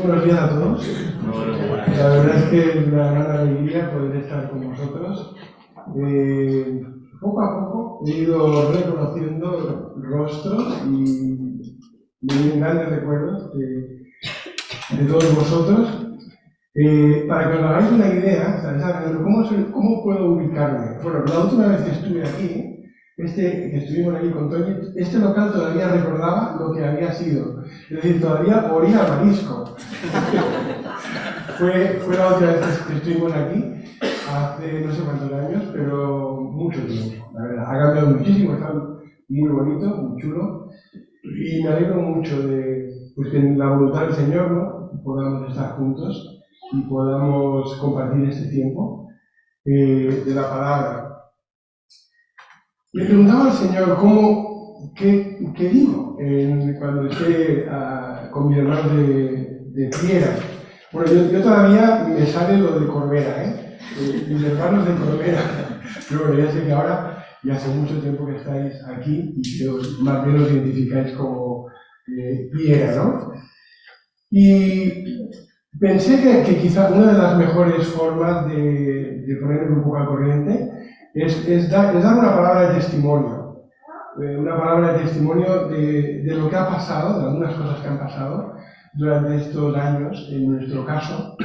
buenos días a todos. La verdad es que es una gran alegría poder estar con vosotros. Poco a poco he ido reconociendo rostros y me vienen grandes recuerdos de todos vosotros. Para que os hagáis una idea, ¿sabes? ¿Cómo puedo ubicarme? Bueno, la última vez que estuve aquí, que estuvimos aquí con Tony, este local todavía recordaba lo que había sido. Es decir, todavía olía a marisco. fue la última vez que estuvimos aquí, hace no sé cuántos años, pero mucho tiempo. La verdad, ha cambiado muchísimo, está muy bonito, muy chulo. Y me alegro mucho de pues, que en la voluntad del Señor, ¿no?, podamos estar juntos y podamos compartir este tiempo de la palabra. Le preguntaba al Señor qué digo cuando esté con mi hermano de Piera. Bueno, yo todavía me sale lo de Corbera, mis hermanos de Corbera. Pero bueno, ya sé que ahora ya hace mucho tiempo que estáis aquí y que más bien os identificáis como Piera, ¿no? Y pensé que quizá una de las mejores formas de ponerme un poco al corriente es dar una palabra de testimonio. Una palabra de testimonio de lo que ha pasado, de algunas cosas que han pasado durante estos años, en nuestro caso.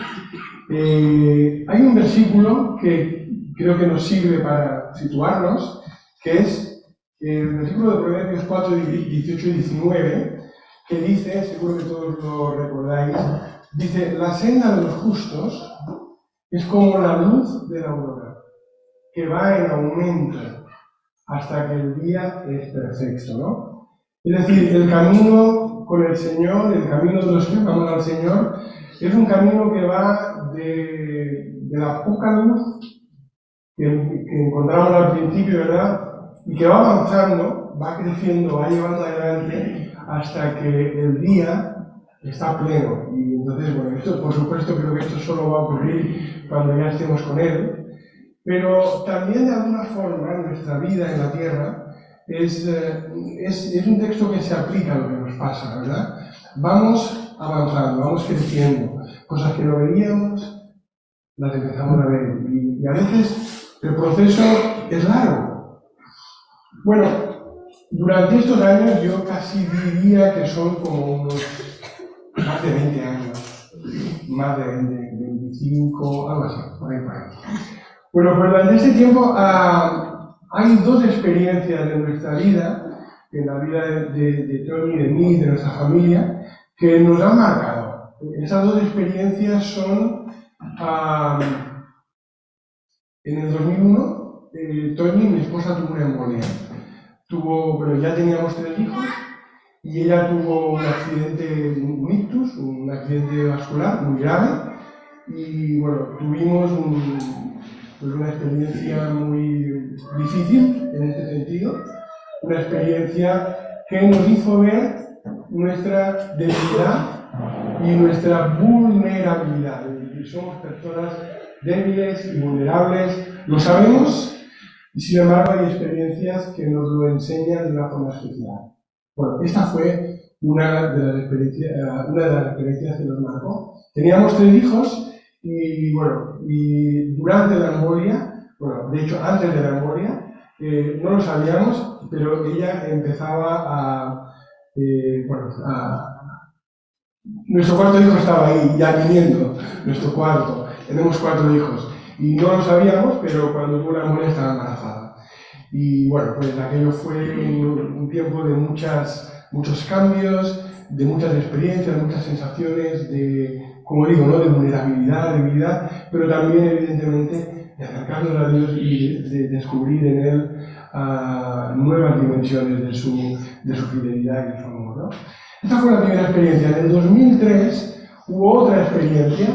Hay un versículo que creo que nos sirve para situarnos, que es el versículo de Proverbios 4, 18 y 19, que dice, seguro que todos lo recordáis, dice: la senda de los justos es como la luz de la aurora, que va en aumento hasta que el día es perfecto, ¿no? Es decir, el camino con el Señor, el camino de los que vamos al Señor, es un camino que va de la poca luz que encontramos al principio, ¿verdad?, y que va avanzando, va creciendo, va llevando adelante hasta que el día está pleno. Y entonces, bueno, esto, por supuesto, creo que esto solo va a ocurrir cuando ya estemos con Él. Pero también, de alguna forma, en nuestra vida en la tierra, es un texto que se aplica a lo que nos pasa, ¿verdad? Vamos avanzando, vamos creciendo. Cosas que no veíamos, las empezamos a ver. Y a veces el proceso es largo. Bueno, durante estos años yo casi diría que son como unos más de 20 años. Más de 20, 25, algo así, por ahí. Bueno, pues durante este tiempo hay dos experiencias de nuestra vida, en la vida de Tony, de mí, de nuestra familia, que nos han marcado. Esas dos experiencias son, en el 2001, Tony, mi esposa, tuvo una embolia. Bueno, ya teníamos 3 hijos, y ella tuvo un accidente, un ictus, un accidente vascular muy grave, y bueno, tuvimos una experiencia muy difícil en este sentido, una experiencia que nos hizo ver nuestra debilidad y nuestra vulnerabilidad. Somos personas débiles y vulnerables, lo sabemos, y sin embargo hay experiencias que nos lo enseñan de una forma especial. Bueno, esta fue una de las experiencias que nos marcó. Teníamos 3 hijos y, bueno, y durante la embolia, bueno, de hecho antes de la embolia, no lo sabíamos, pero ella empezaba nuestro cuarto hijo estaba ahí, ya viniendo, nuestro cuarto. Tenemos 4 hijos. Y no lo sabíamos, pero cuando tuvo la embolia estaba embarazada. Y bueno, pues aquello fue un tiempo de muchos cambios, de muchas experiencias, muchas sensaciones de, como digo, ¿no?, de vulnerabilidad, debilidad, pero también, evidentemente, de acercarnos a Dios y de descubrir en Él nuevas dimensiones de su fidelidad y de su amor, ¿no? Esta fue la primera experiencia. En el 2003 hubo otra experiencia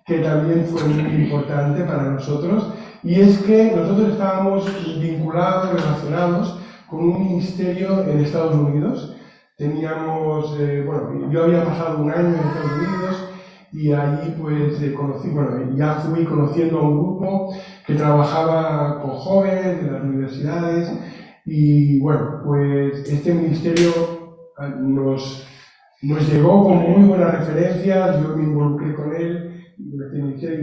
que también fue muy importante para nosotros, y es que nosotros estábamos vinculados, relacionados con un ministerio en Estados Unidos. Teníamos, yo había pasado un año en Estados Unidos y allí pues ya fui conociendo a un grupo que trabajaba con jóvenes de las universidades, y bueno, pues este ministerio nos nos llegó con muy buenas referencias, yo me involucré con él, y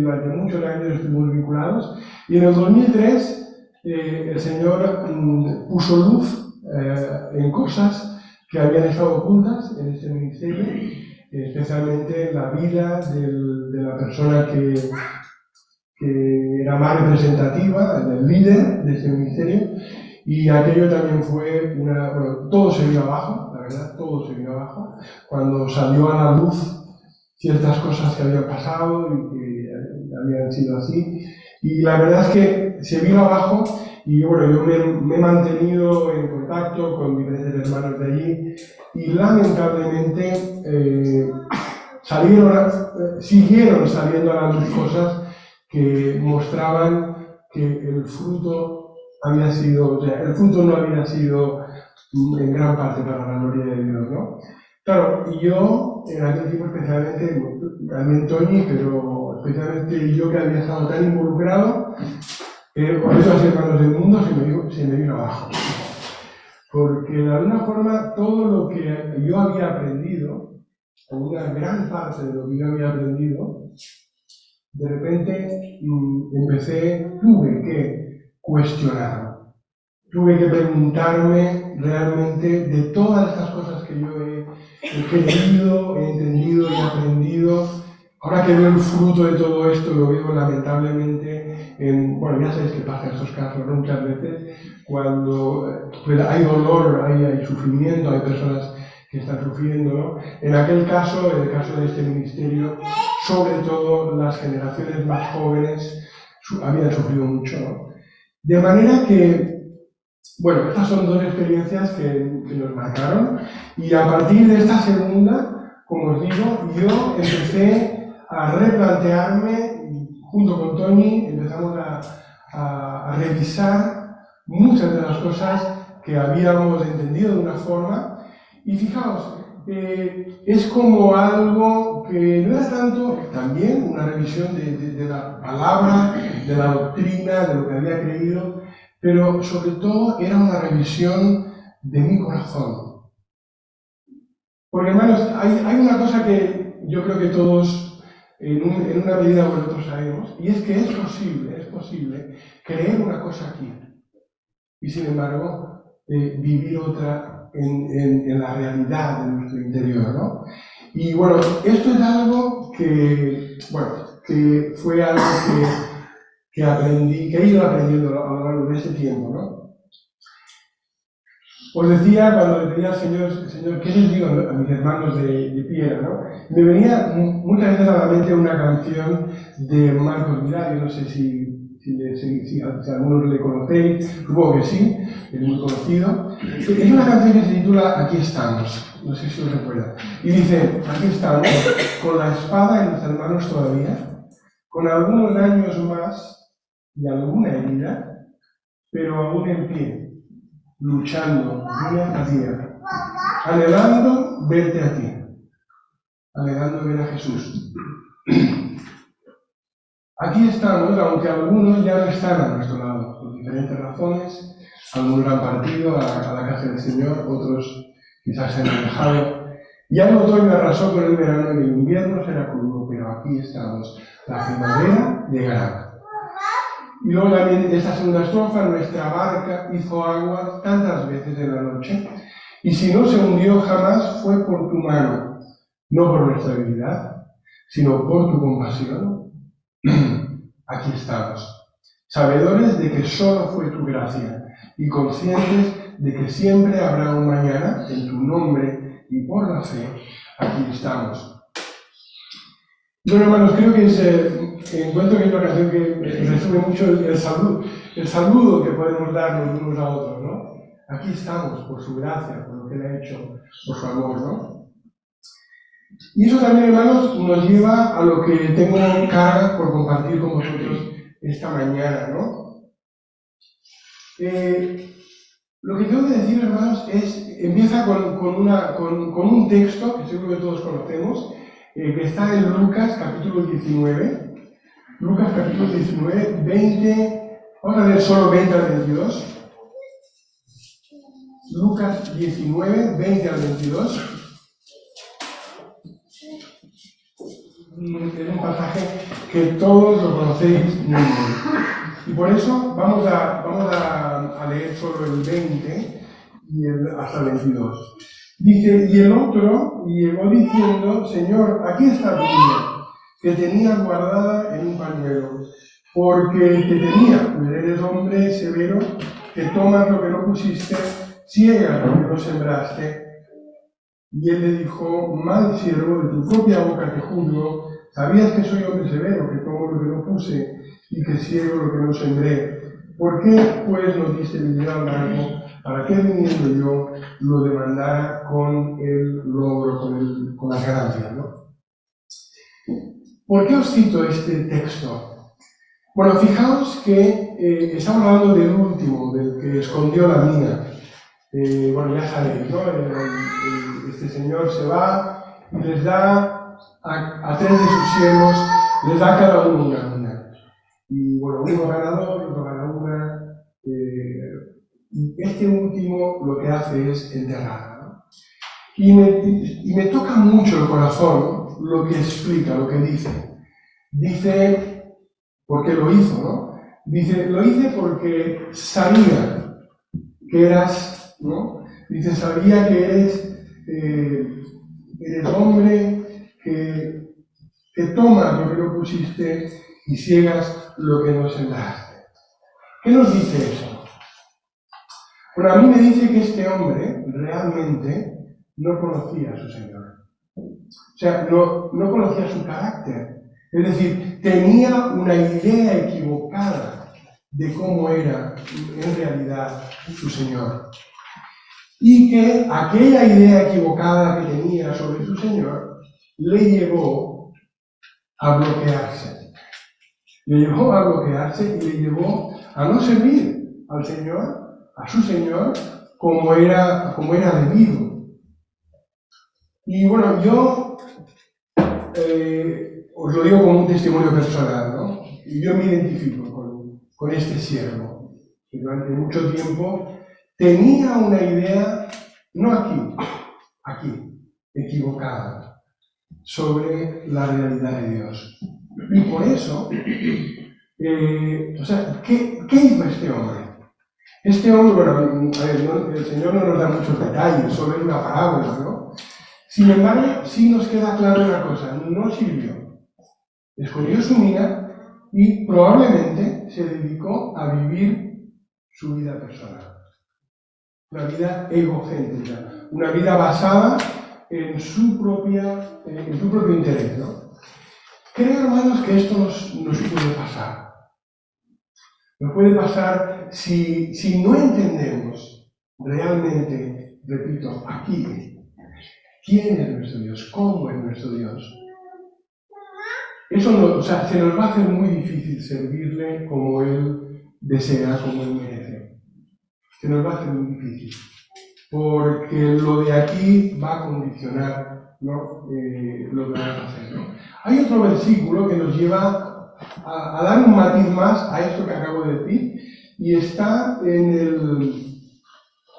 durante muchos años estuvimos vinculados, y en el 2003 el Señor puso luz en cosas que habían estado ocultas en este ministerio, especialmente la vida de la persona que era más representativa, del líder de este ministerio, y aquello también fue bueno, todo se vino abajo, la verdad, todo se vino abajo, cuando salió a la luz ciertas cosas que habían pasado y que habían sido así, y la verdad es que se vino abajo, y bueno, yo me he mantenido en contacto con diferentes hermanos de allí, y lamentablemente siguieron saliendo a la luz cosas que mostraban que el fruto había sido, o sea, el fruto no había sido en gran parte para la gloria de Dios, ¿no? Claro, y yo, en aquel tiempo especialmente, también Tony, pero especialmente yo que había estado tan involucrado, por eso las hermanos del mundo se me vino abajo. Porque de alguna forma todo lo que yo había aprendido, o una gran parte de lo que yo había aprendido, de repente tuve que cuestionarlo. Tuve que preguntarme realmente de todas estas cosas que yo he creído, he entendido y aprendido. Ahora que veo el fruto de todo esto, lo veo lamentablemente bueno, ya sabéis que pasa en estos casos, ¿no? Muchas veces, cuando hay dolor, hay sufrimiento, hay personas que están sufriendo, ¿no? En aquel caso, en el caso de este ministerio, sobre todo las generaciones más jóvenes habían sufrido mucho, ¿no? De manera que, bueno, estas son dos experiencias que nos marcaron, y a partir de esta segunda, como os digo, yo empecé a replantearme, junto con Tony, empezamos a revisar muchas de las cosas que habíamos entendido de una forma, y fijaos, es como algo que no era tanto, también una revisión de la palabra, de la doctrina, de lo que había creído, pero sobre todo era una revisión de mi corazón. Porque, hermanos, hay una cosa que yo creo que todos, en una medida o en otra, sabemos, y es que es posible creer una cosa aquí, y sin embargo, vivir otra en la realidad de nuestro interior, ¿no? Y bueno, esto es algo que fue algo que aprendí, que he ido aprendiendo a lo largo de ese tiempo, ¿no? Os decía, cuando le pedía al Señor, ¿qué les digo a mis hermanos de Piera, ¿no? Me venía muchas veces a la mente una canción de Marcos Vidal, yo no sé si algunos le conocéis, supongo que sí, es muy conocido. Es una canción que se titula Aquí estamos, no sé si os recuerda. Y dice, aquí estamos, con la espada en nuestras manos todavía, con algunos daños más y alguna herida, pero aún en pie, luchando día a día, anhelando verte a ti, anhelando ver a Jesús. Aquí estamos, aunque algunos ya no están a nuestro lado, por diferentes razones. Algunos han partido a la casa del Señor, otros quizás se han alejado. Ya el otoño arrasó con el verano y el invierno será crudo, pero aquí estamos. La primavera llegará. Y luego también esta segunda estrofa, nuestra barca hizo agua tantas veces en la noche, y si no se hundió jamás fue por tu mano, no por nuestra habilidad, sino por tu compasión. Aquí estamos, sabedores de que solo fue tu gracia, y conscientes de que siempre habrá un mañana, en tu nombre y por la fe, aquí estamos. Bueno, hermanos, creo que encuentro que es una canción que resume mucho el saludo que podemos dar los unos a otros, ¿no? Aquí estamos, por su gracia, por lo que Él ha hecho, por su amor, ¿no? Y eso también, hermanos, nos lleva a lo que tengo carga por compartir con vosotros esta mañana, ¿no? Lo que tengo que decir, hermanos, empieza con un texto que seguro que todos conocemos, que está en Lucas capítulo 19. Lucas capítulo 19, 20, vamos a leer solo 20 al 22. Lucas 19, 20 al 22. es un pasaje que todos lo conocéis muy bien. Y por eso vamos a leer solo el 20 hasta el 22. Dice, y el otro llegó diciendo, Señor, aquí está tu hija, que tenía guardada en un pañuelo, porque te temía, pues eres hombre severo, que tomas lo que no pusiste, ciegas lo que no sembraste. Y él le dijo, mal siervo, de tu propia boca te juzgo, sabías que soy hombre severo, que tomo lo que no puse y que ciego lo que no sembré. ¿Por qué, pues, nos diste mi dinero largo para que viniendo yo lo demandara con el logro, con las ganancias, ¿no? ¿Por qué os cito este texto? Bueno, fijaos que estamos hablando del último, del que escondió la mina. Bueno, ya sabéis, ¿no? Este señor se va y les da a 3 de sus siervos, les da a cada uno una. Y bueno, uno gana 2, otro gana 1. Y este último lo que hace es enterrarla, ¿no? Y me toca mucho el corazón lo que explica, lo que dice. Dice, porque lo hizo, ¿no? Dice, lo hice porque sabía que eras, ¿no? Dice, sabía que eres hombre, que tomas lo que no pusiste y ciegas lo que no sembraste. ¿Qué nos dice eso? Bueno, a mí me dice que este hombre realmente no conocía a su Señor. O sea, no conocía su carácter. Es decir, tenía una idea equivocada de cómo era en realidad su Señor. Y que aquella idea equivocada que tenía sobre su Señor le llevó a bloquearse. Le llevó a bloquearse y le llevó a no servir al Señor, a su Señor, como era debido. Y bueno, yo os lo digo como un testimonio personal, ¿no? Y yo me identifico con este siervo, que durante mucho tiempo tenía una idea, no aquí, equivocada, sobre la realidad de Dios. Y por eso, o sea, ¿qué hizo este hombre? Este hombre, bueno, a ver, el Señor no nos da muchos detalles, solo es una parábola, ¿no? Sin embargo, sí nos queda claro una cosa, no sirvió. Escondió su mina y probablemente se dedicó a vivir su vida personal. Una vida egocéntrica, una vida basada en su propio interés, ¿no? Creo, hermanos, que esto nos puede pasar. Nos puede pasar si no entendemos realmente, repito, aquí, quién es nuestro Dios, cómo es nuestro Dios. Eso no, o sea, se nos va a hacer muy difícil servirle como Él desea, como Él merece. Se nos va a hacer muy difícil. Porque lo de aquí va a condicionar, ¿no? Lo que vamos a hacer, ¿no? Hay otro versículo que nos lleva a dar un matiz más a esto que acabo de decir, y está en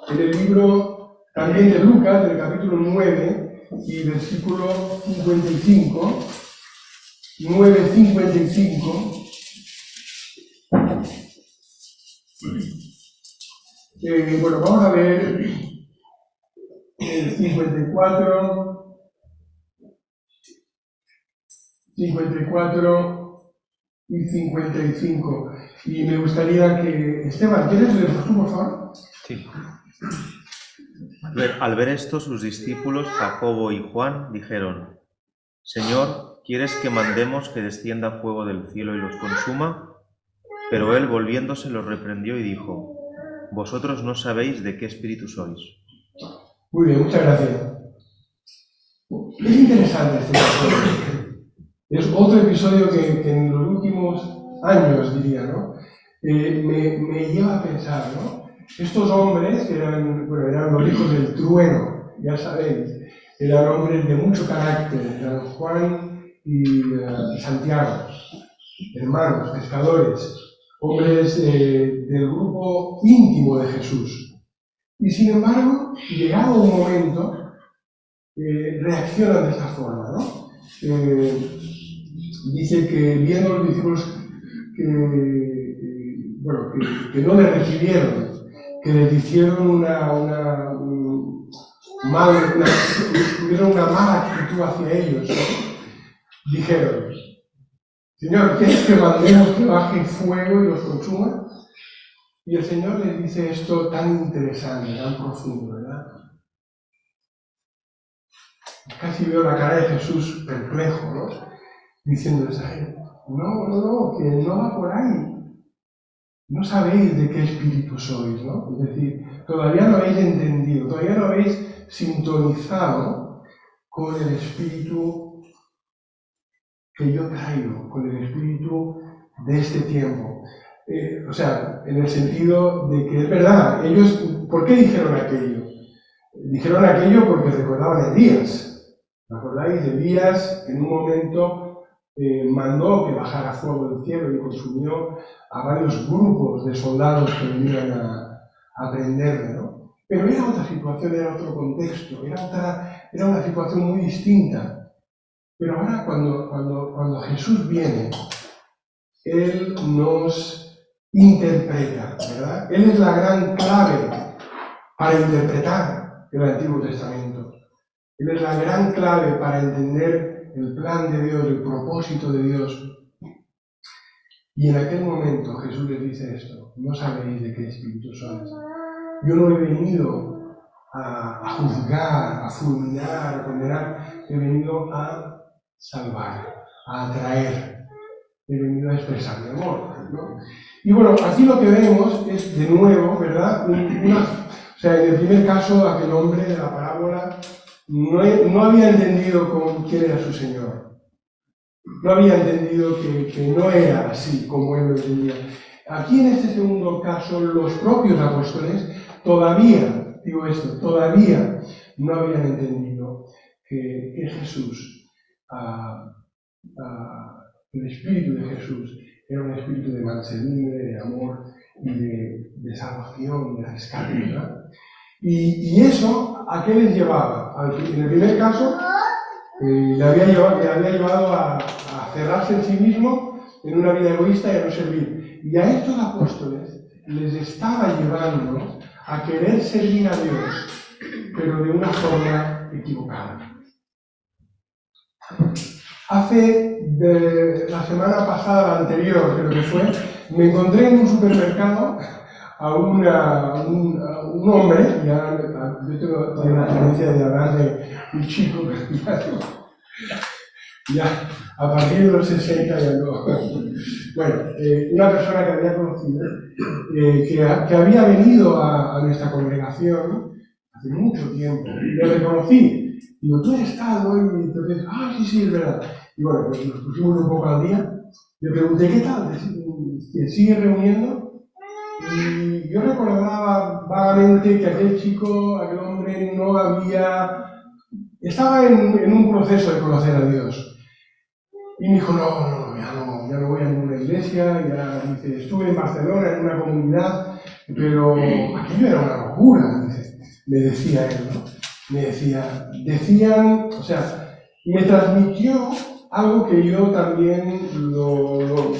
el libro también de Lucas, del capítulo 9 y versículo 55, 9:55. Bueno, vamos a ver el 54 y 55. Y me gustaría que, Esteban, ¿quieres leerlo tú, por favor? Sí. Al ver esto, sus discípulos, Jacobo y Juan, dijeron: Señor, ¿quieres que mandemos que descienda fuego del cielo y los consuma? Pero él, volviéndose, los reprendió y dijo: Vosotros no sabéis de qué espíritu sois. Muy bien, muchas gracias. Es interesante este episodio. Es otro episodio que en los últimos años, diría, ¿no? Me lleva a pensar, ¿no? Estos hombres que eran los hijos del trueno, ya sabéis, eran hombres de mucho carácter, eran Juan y Santiago, hermanos, pescadores, hombres del grupo íntimo de Jesús. Y sin embargo, llegado un momento, reaccionan de esta forma, ¿no? dice que viendo los discípulos que no le recibieron, que les hicieron tuvieron una mala actitud hacia ellos, ¿no? Dijeron: Señor, ¿quieres que mandemos que baje fuego y los consuma? Y el Señor les dice esto tan interesante, tan profundo, ¿verdad? Casi veo la cara de Jesús perplejo, ¿no? Diciéndoles a él: no, que no va por ahí. No sabéis de qué espíritu sois, ¿no? Es decir, todavía no habéis entendido, todavía no habéis sintonizado con el espíritu que yo traigo, con el espíritu de este tiempo. En el sentido de que es verdad, ellos, ¿por qué dijeron aquello? Dijeron aquello porque recordaban a Elías. ¿Os acordáis? Elías en un momento mandó que bajara fuego del cielo y consumió a varios grupos de soldados que venían a prenderle, ¿no? Pero era otra situación, era otro contexto, era una situación muy distinta. Pero ahora cuando Jesús viene, Él nos interpreta, ¿verdad? Él es la gran clave para interpretar el Antiguo Testamento. Él es la gran clave para entender el plan de Dios, el propósito de Dios. Y en aquel momento Jesús les dice esto: no sabéis de qué espíritu sois. Yo no he venido a juzgar, a fulminar, a condenar, he venido a salvar, a atraer, he venido a expresar mi amor, ¿no? Y bueno, aquí lo que vemos es de nuevo, ¿verdad? En el primer caso, aquel hombre de la parábola no había entendido quién era su Señor. No había entendido que no era así como él lo entendía. Aquí en este segundo caso, los propios apóstoles todavía no habían entendido que Jesús, el Espíritu de Jesús, era un espíritu de mansedumbre, de amor y de salvación, de rescate, ¿verdad? Y eso, ¿a qué les llevaba? En el primer caso, le había llevado a cerrarse en sí mismo, en una vida egoísta y a no servir. Y a estos apóstoles les estaba llevando a querer servir a Dios, pero de una forma equivocada. La semana pasada, la anterior creo que fue, me encontré en un supermercado a un hombre, yo tengo la tendencia de hablar de un chico, ya a partir de los 60 ya no. Bueno, una persona que había conocido, que había venido a nuestra congregación hace mucho tiempo, y le reconocí. Digo, tú eres tal, ¿no? Y entonces, sí, es verdad. Y bueno, pues nos pusimos un poco al día. Le pregunté, ¿qué tal? ¿Te sigues reuniendo? Y yo recordaba vagamente que aquel hombre estaba en un proceso de conocer a Dios. Y me dijo, ya no voy a ninguna iglesia, dice, estuve en Barcelona en una comunidad, pero aquello era una locura, dice, me decía él, ¿no? Me transmitió algo que yo también lo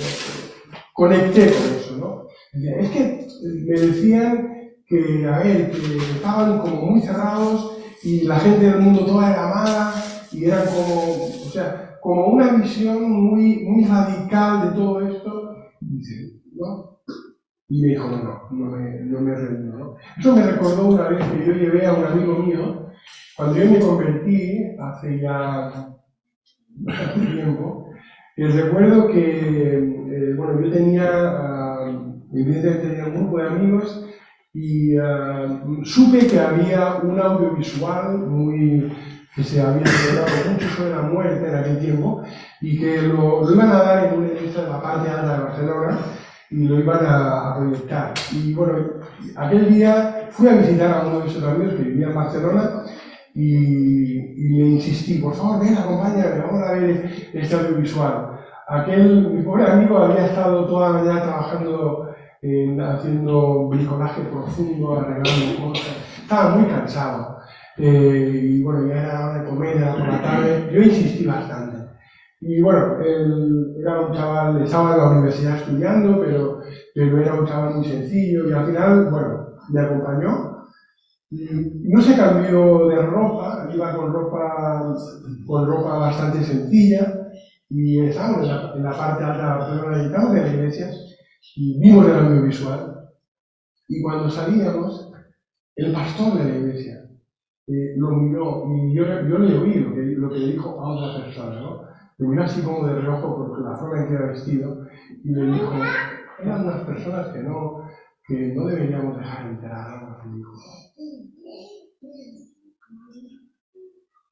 conecté con eso, ¿no? Es que me decían que estaban como muy cerrados y la gente del mundo toda era mala y eran como una visión muy, muy radical de todo esto. Dice, ¿no? Y me dijo, no me rindo, ¿no? Eso me recordó una vez que yo llevé a un amigo mío, cuando yo me convertí, hace ya bastante tiempo, y recuerdo que, yo evidentemente tenía un grupo de amigos y supe que había un audiovisual que se había hablado mucho sobre la muerte en aquel tiempo y que lo iban a dar en una iglesia de la parte alta de Barcelona y lo iban a proyectar. Y bueno, aquel día fui a visitar a uno de esos amigos que vivía en Barcelona y le insistí, por favor, ven, acompáñame, vamos a ver este audiovisual. Mi pobre amigo había estado toda la mañana trabajando, haciendo bricolaje profundo, arreglando cosas, estaba muy cansado. Y bueno, ya era hora de comer, era por la tarde, yo insistí bastante. Y bueno, él era un chaval, estaba en la universidad estudiando, pero era un chaval muy sencillo y al final, bueno, me acompañó y no se cambió de ropa, iba con ropa bastante sencilla y estábamos en la parte alta de Barcelona, editamos de la iglesia y vimos el audiovisual y cuando salíamos, el pastor de la iglesia lo miró y yo le oí lo que le dijo a otra persona, ¿no? Lo miró así como de reojo por la forma en que era vestido y le dijo, eran unas personas que no deberíamos dejar entrar, algo así dijo.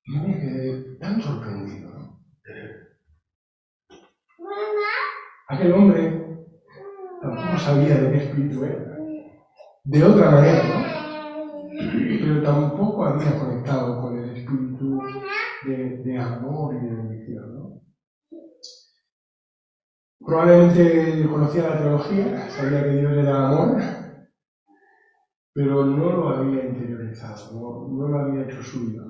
Y yo me quedé tan sorprendido, ¿no? Aquel hombre tampoco sabía de qué espíritu era, de otra manera, ¿no? Pero tampoco había conectado con el espíritu de amor y de bendición, ¿no? Probablemente conocía la teología, sabía que Dios era amor, pero no lo había interiorizado, no lo había hecho suyo.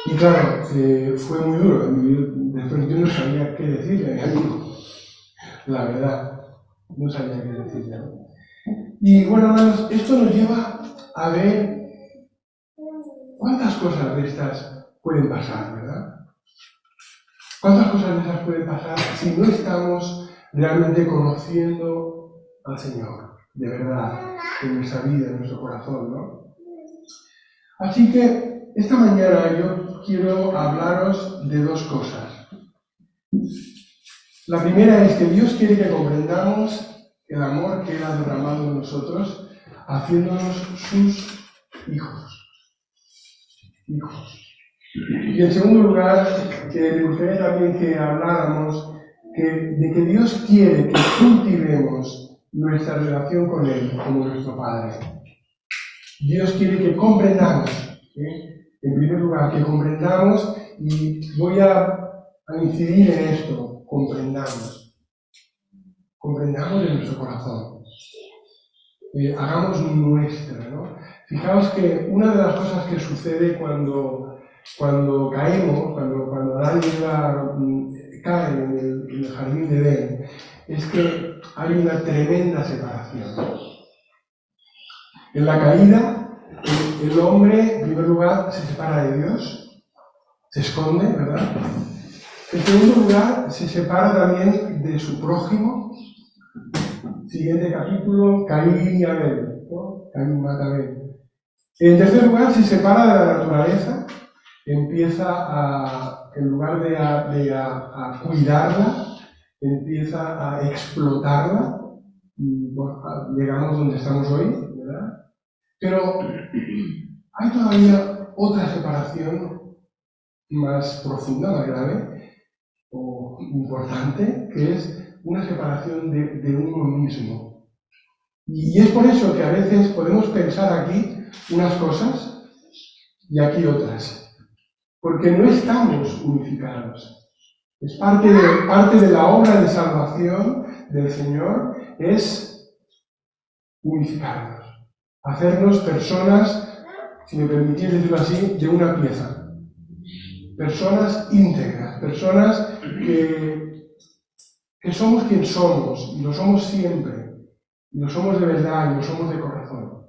Y claro, fue muy duro. Después yo no sabía qué decirle a mi amigo. La verdad, no sabía qué decirle, ¿no? Y bueno, hermanos, esto nos lleva a ver cuántas cosas de estas pueden pasar, ¿verdad? ¿Cuántas cosas de estas pueden pasar si no estamos realmente conociendo al Señor, de verdad, en nuestra vida, en nuestro corazón, ¿no? Así que esta mañana yo quiero hablaros de dos cosas. La primera es que Dios quiere que comprendamos el amor que Él ha derramado en nosotros, haciéndonos sus hijos. Y en segundo lugar, que me gustaría también que habláramos de que Dios quiere que cultivemos nuestra relación con Él como nuestro Padre. Dios quiere que comprendamos, en primer lugar, que comprendamos, y voy a incidir en esto, comprendamos de nuestro corazón, hagamos nuestra, ¿no? Fijaos que una de las cosas que sucede cuando caemos, cuando Adán y Eva caen en el jardín de Edén, es que hay una tremenda separación. En la caída, el hombre, en primer lugar, se separa de Dios, se esconde, ¿verdad? En segundo lugar, se separa también de su prójimo. Siguiente capítulo, Caín y Abel, ¿no? Caín mata a Abel. En tercer lugar, se separa de la naturaleza, empieza en lugar de a cuidarla, empieza a explotarla, y bueno, llegamos donde estamos hoy, ¿verdad? Pero hay todavía otra separación más profunda, más grave o importante, que es una separación de uno mismo. Y es por eso que a veces podemos pensar aquí unas cosas y aquí otras, porque no estamos unificados. Es parte de la obra de salvación del Señor, es unificarnos, hacernos personas, si me permitís decirlo así, de una pieza. Personas íntegras, personas que somos quien somos, y lo somos siempre, y lo somos de verdad, y lo somos de corazón.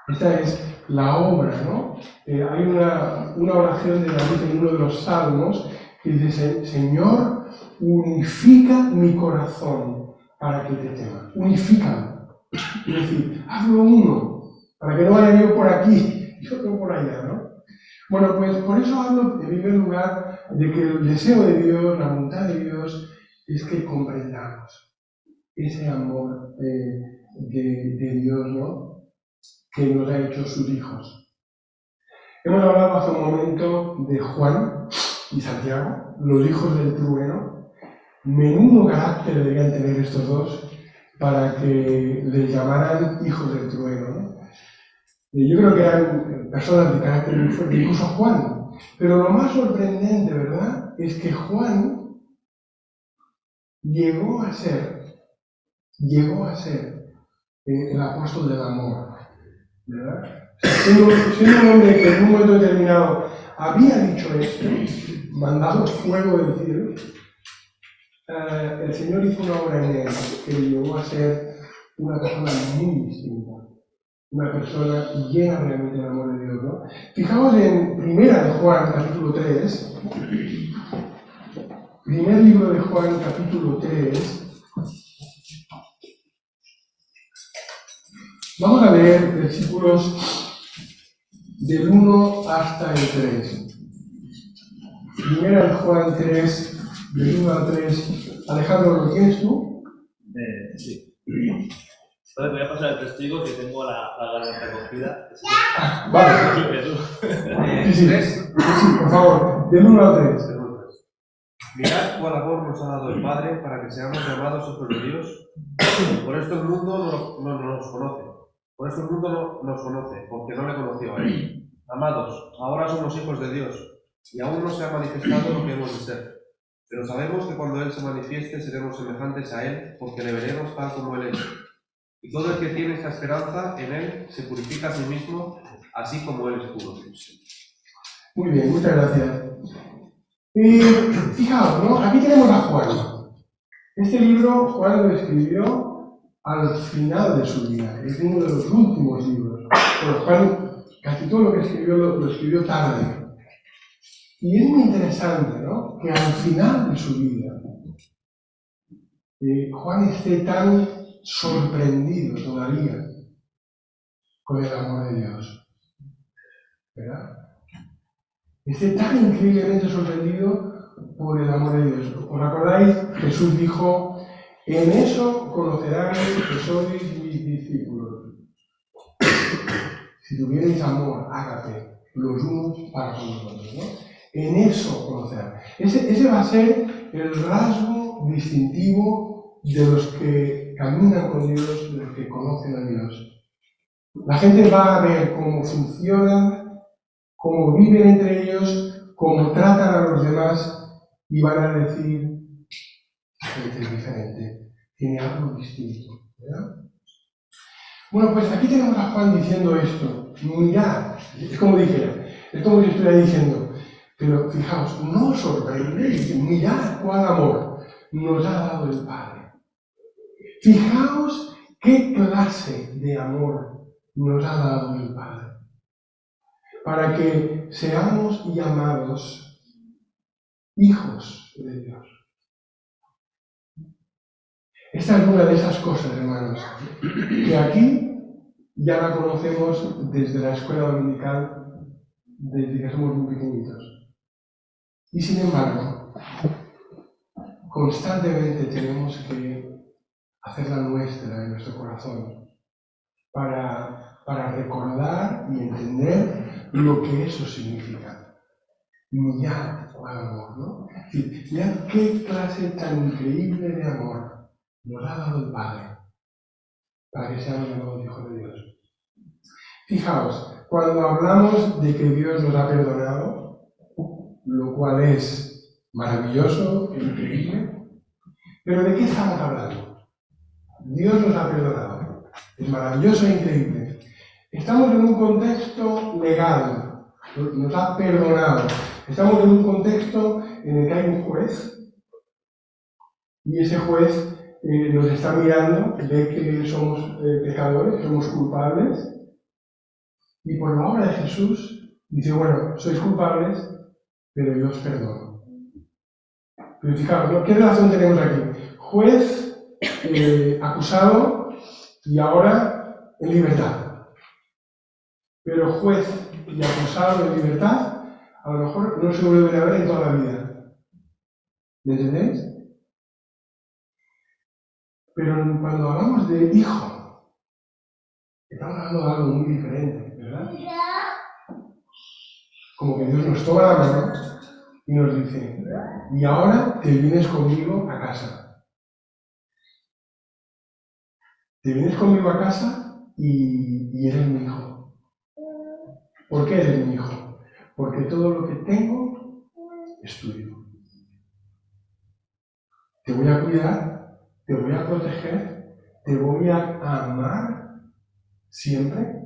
Esta es la obra, ¿no? Hay una oración de David en uno de los salmos que dice, Señor, unifica mi corazón para que te tema. Unifícalo. Es decir, hazlo uno, para que no vaya yo por aquí y otro por allá, ¿no? Bueno, pues por eso hablo, en primer lugar, de que el deseo de Dios, la voluntad de Dios, es que comprendamos ese amor de Dios, ¿no? Que nos ha hecho sus hijos. Hemos hablado hace un momento de Juan y Santiago, los hijos del trueno. Menudo carácter deberían tener estos dos para que les llamaran hijos del trueno, ¿no? Yo creo que eran personas de carácter muy fuerte, incluso Juan. Pero lo más sorprendente, ¿verdad?, es que Juan llegó a ser el apóstol del amor, ¿verdad? Siendo un hombre que en un momento determinado había dicho esto, mandado fuego del cielo, el Señor hizo una obra en él que le llevó a ser una persona muy distinta, una persona llena realmente del amor de Dios, ¿no? Fijaos en Primera de Juan, capítulo 3, primer libro de Juan, capítulo 3. Vamos a leer versículos del 1 hasta el 3. Primera de Juan 3, del 1 al 3. Alejandro, ¿lo tienes tú? Sí. Entonces voy a pasar el testigo que tengo la garganta cogida. Vale. Sí, por favor, del 1 al 3. Mirad cuál amor nos ha dado el Padre para que seamos llamados hijos de Dios. Por esto el mundo no nos conoce. Por esto el mundo no nos conoce, porque no le conoció a Él. Amados, ahora somos hijos de Dios, y aún no se ha manifestado lo que hemos de ser. Pero sabemos que cuando Él se manifieste seremos semejantes a Él, porque le veremos tal como Él es. Y todo el que tiene esta esperanza en Él se purifica a sí mismo, así como Él es puro. Muy bien, muchas gracias. Fijaos, ¿no? Aquí tenemos a Juan. Este libro Juan lo escribió al final de su vida, es uno de los últimos libros. Pero Juan casi todo lo que escribió lo escribió tarde. Y es muy interesante, ¿no?, que al final de su vida Juan esté tan sorprendido todavía con el amor de Dios, ¿verdad? Esté tan increíblemente sorprendido por el amor de Dios. ¿Os acordáis? Jesús dijo: en eso conocerán que sois mis discípulos, si tuvierais amor, ágape, los unos para con los otros, ¿no? En eso conocerán. Ese va a ser el rasgo distintivo de los que caminan con Dios, de los que conocen a Dios. La gente va a ver cómo funcionan, cómo viven entre ellos, cómo tratan a los demás, y van a decir: gente es diferente, tiene algo distinto, ¿verdad? Bueno, pues aquí tenemos a Juan diciendo esto. Mirad, es como dijera, es como si estuviera diciendo, pero fijaos, no os sorprendéis, mirad cuál amor nos ha dado el Padre. Fijaos qué clase de amor nos ha dado el Padre, para que seamos llamados hijos de Dios. Esta es una de esas cosas, hermanos, que aquí ya la conocemos desde la escuela dominical, desde que somos muy pequeñitos. Y sin embargo, constantemente tenemos que hacerla nuestra en nuestro corazón para recordar y entender lo que eso significa. Mirad cuál amor, ¿no? Es decir, mirad qué clase tan increíble de amor nos ha dado el Padre para que seamos llamados hijos de Dios. Fijaos, cuando hablamos de que Dios nos ha perdonado, lo cual es maravilloso e increíble, pero ¿de qué estamos hablando? Dios nos ha perdonado, es maravilloso e increíble. Estamos en un contexto legal, nos ha perdonado. Estamos en un contexto en el que hay un juez, y ese juez nos está mirando, ve que somos pecadores, somos culpables, y por la obra de Jesús dice: bueno, sois culpables, pero yo os perdono. Pero fijaos, ¿no? ¿Qué relación tenemos aquí? Juez, acusado, y ahora en libertad. Pero juez y acusado en libertad, a lo mejor no se vuelven a ver en toda la vida. ¿Me entendéis? Pero cuando hablamos de hijo, estamos hablando de algo muy diferente, ¿verdad? Como que Dios nos toma la mano y nos dice: y ahora te vienes conmigo a casa. Te vienes conmigo a casa y eres mi hijo. ¿Por qué eres mi hijo? Porque todo lo que tengo es tuyo. Te voy a cuidar, te voy a proteger, te voy a amar siempre,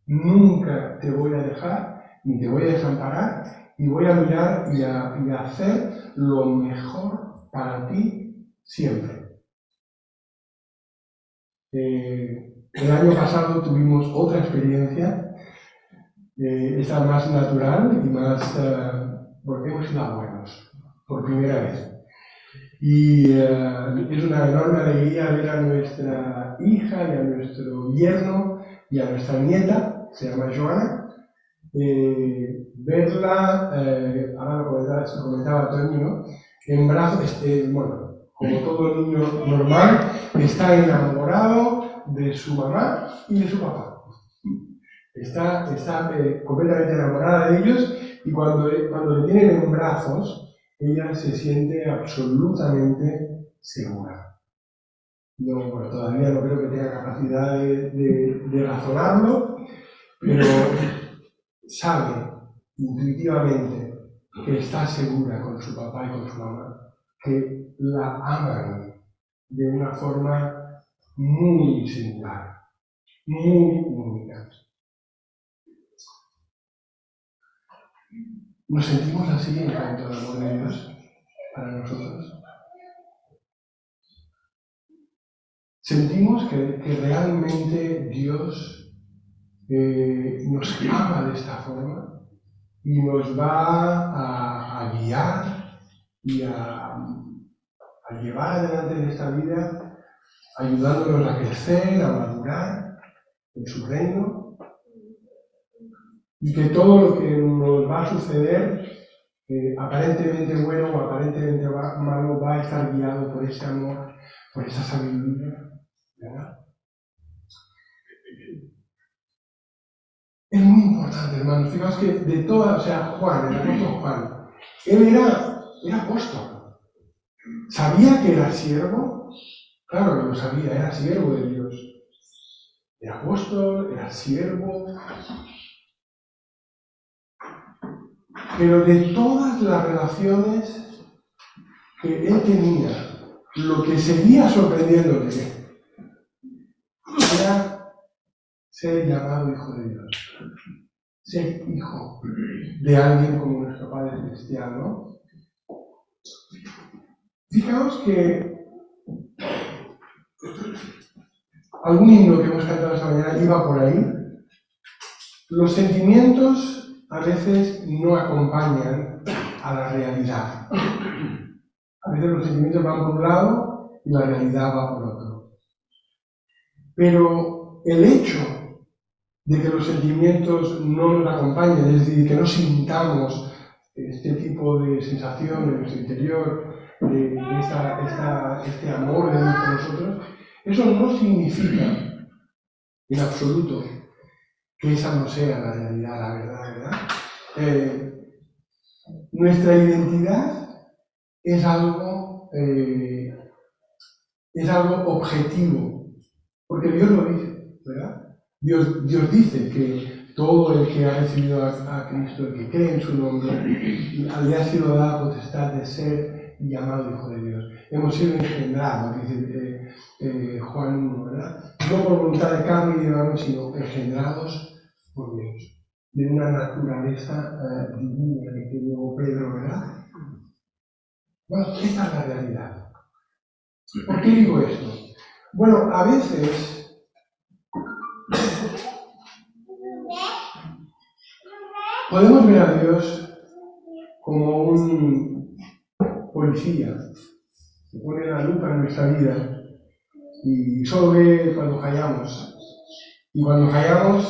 nunca te voy a dejar, ni te voy a desamparar, y voy a mirar y a hacer lo mejor para ti siempre. El año pasado tuvimos otra experiencia, esta más natural y más, porque hemos sido abuelos, por primera vez. Y es una enorme alegría ver a nuestra hija y a nuestro yerno y a nuestra nieta, se llama Joana, verla, ahora lo comentaba Tony, ¿no? En brazos, bueno, como todo niño normal, está enamorado de su mamá y de su papá. Está completamente enamorada de ellos y cuando le tienen en brazos, ella se siente absolutamente segura. No, bueno, todavía no creo que tenga capacidad de razonarlo, pero sabe intuitivamente que está segura con su papá y con su mamá, que la aman de una forma muy singular, muy única. ¿Nos sentimos así en cuanto al amor de Dios para nosotros? ¿Sentimos que realmente Dios nos ama de esta forma y nos va a guiar y a llevar adelante en esta vida, ayudándonos a crecer, a madurar en su reino, y que todo lo que nos va a suceder, aparentemente bueno o aparentemente malo, va a estar guiado por ese amor, por esa sabiduría, ¿verdad? Es muy importante, hermanos. Fijaos que de todas, o sea, Juan, el apóstol Juan, él era apóstol. ¿Sabía que era siervo? Claro que lo sabía, era siervo de Dios. Era apóstol, era siervo. Pero de todas las relaciones que él tenía, lo que seguía sorprendiéndole era ser llamado hijo de Dios. Ser hijo de alguien como nuestro Padre Celestial, ¿no? Fijaos que algún himno que hemos cantado esta mañana iba por ahí. Los sentimientos a veces no acompañan a la realidad. A veces los sentimientos van por un lado y la realidad va por otro. Pero el hecho de que los sentimientos no nos acompañen, es decir, que no sintamos este tipo de sensación en nuestro interior, de este amor de Dios por nosotros, eso no significa en absoluto que esa no sea la realidad, la verdad, ¿verdad? Nuestra identidad es algo objetivo, porque Dios lo dice, ¿verdad? Dios dice que todo el que ha recibido a Cristo, el que cree en su nombre, le ha sido dada potestad de ser llamado hijo de Dios. Hemos sido engendrados, dice Juan 1, ¿verdad? No por voluntad de carne y de varón, sino engendrados por Dios, de una naturaleza divina, que dijo Pedro, ¿verdad? Bueno, esta es la realidad. ¿Por qué digo esto? Bueno, a veces podemos ver a Dios como un policía que pone la lupa en nuestra vida y solo ve cuando fallamos. Y cuando fallamos,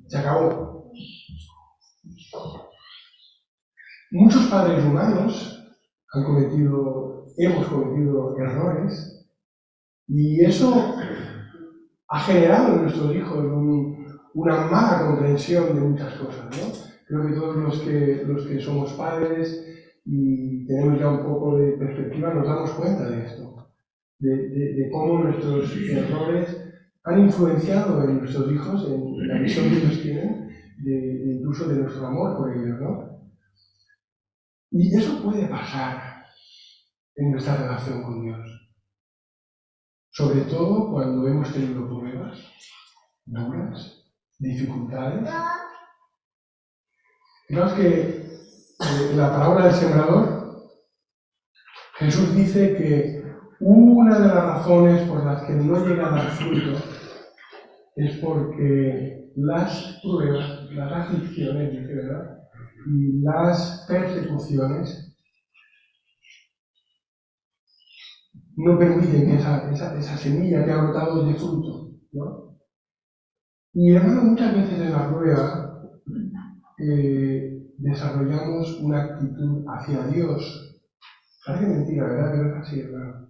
se acabó. Muchos padres humanos hemos cometido errores y eso ha generado en nuestros hijos una mala comprensión de muchas cosas, ¿no? Creo que todos los que somos padres y tenemos ya un poco de perspectiva nos damos cuenta de esto, de cómo nuestros errores han influenciado en nuestros hijos, en la visión que ellos tienen, incluso de nuestro amor por ellos, ¿no? Y eso puede pasar en nuestra relación con Dios, sobre todo cuando hemos tenido pruebas duras, dificultades. Fijaos que en la parábola del sembrador, Jesús dice que una de las razones por las que no llega a dar fruto es porque las pruebas, las aflicciones, dice, ¿verdad? Y las persecuciones no permiten que esa semilla que ha brotado dé fruto, ¿no? Y hermano, muchas veces en la prueba desarrollamos una actitud hacia Dios. Parece mentira, ¿verdad? Pero es así, hermano.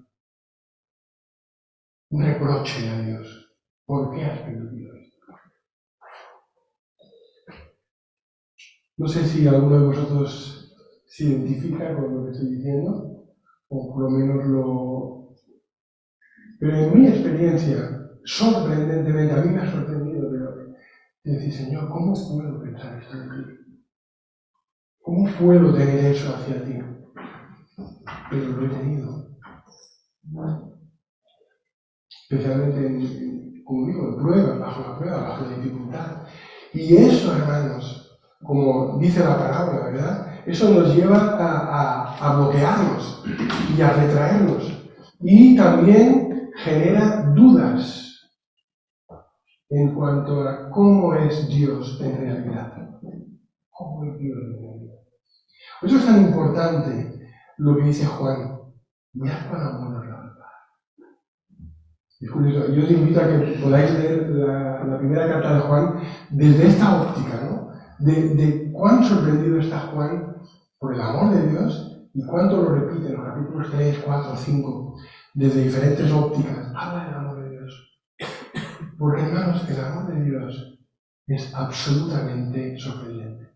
Un reproche a Dios. ¿Por qué has permitido esto? No sé si alguno de vosotros se identifica con lo que estoy diciendo, o por lo menos lo... Pero en mi experiencia, sorprendentemente, a mí me ha sorprendido, pero decir, Señor, ¿cómo puedo pensar esto de ti? ¿Cómo puedo tener eso hacia ti? Pero lo he tenido. Especialmente, como digo, en pruebas, bajo la dificultad. Y eso, hermanos, como dice la parábola, ¿verdad? Eso nos lleva a bloquearnos y a retraernos. Y también genera dudas en cuanto a cómo es Dios en realidad. ¿Cómo es Dios en realidad? Por eso es tan importante lo que dice Juan. Mirad cuán amor nos da el Padre. Es curioso, yo os invito a que podáis leer la primera carta de Juan desde esta óptica, ¿no? De cuán sorprendido está Juan por el amor de Dios y cuánto lo repite en los capítulos 3, 4, 5, desde diferentes ópticas. Habla del amor de Dios. Porque, hermanos, el amor de Dios es absolutamente sorprendente.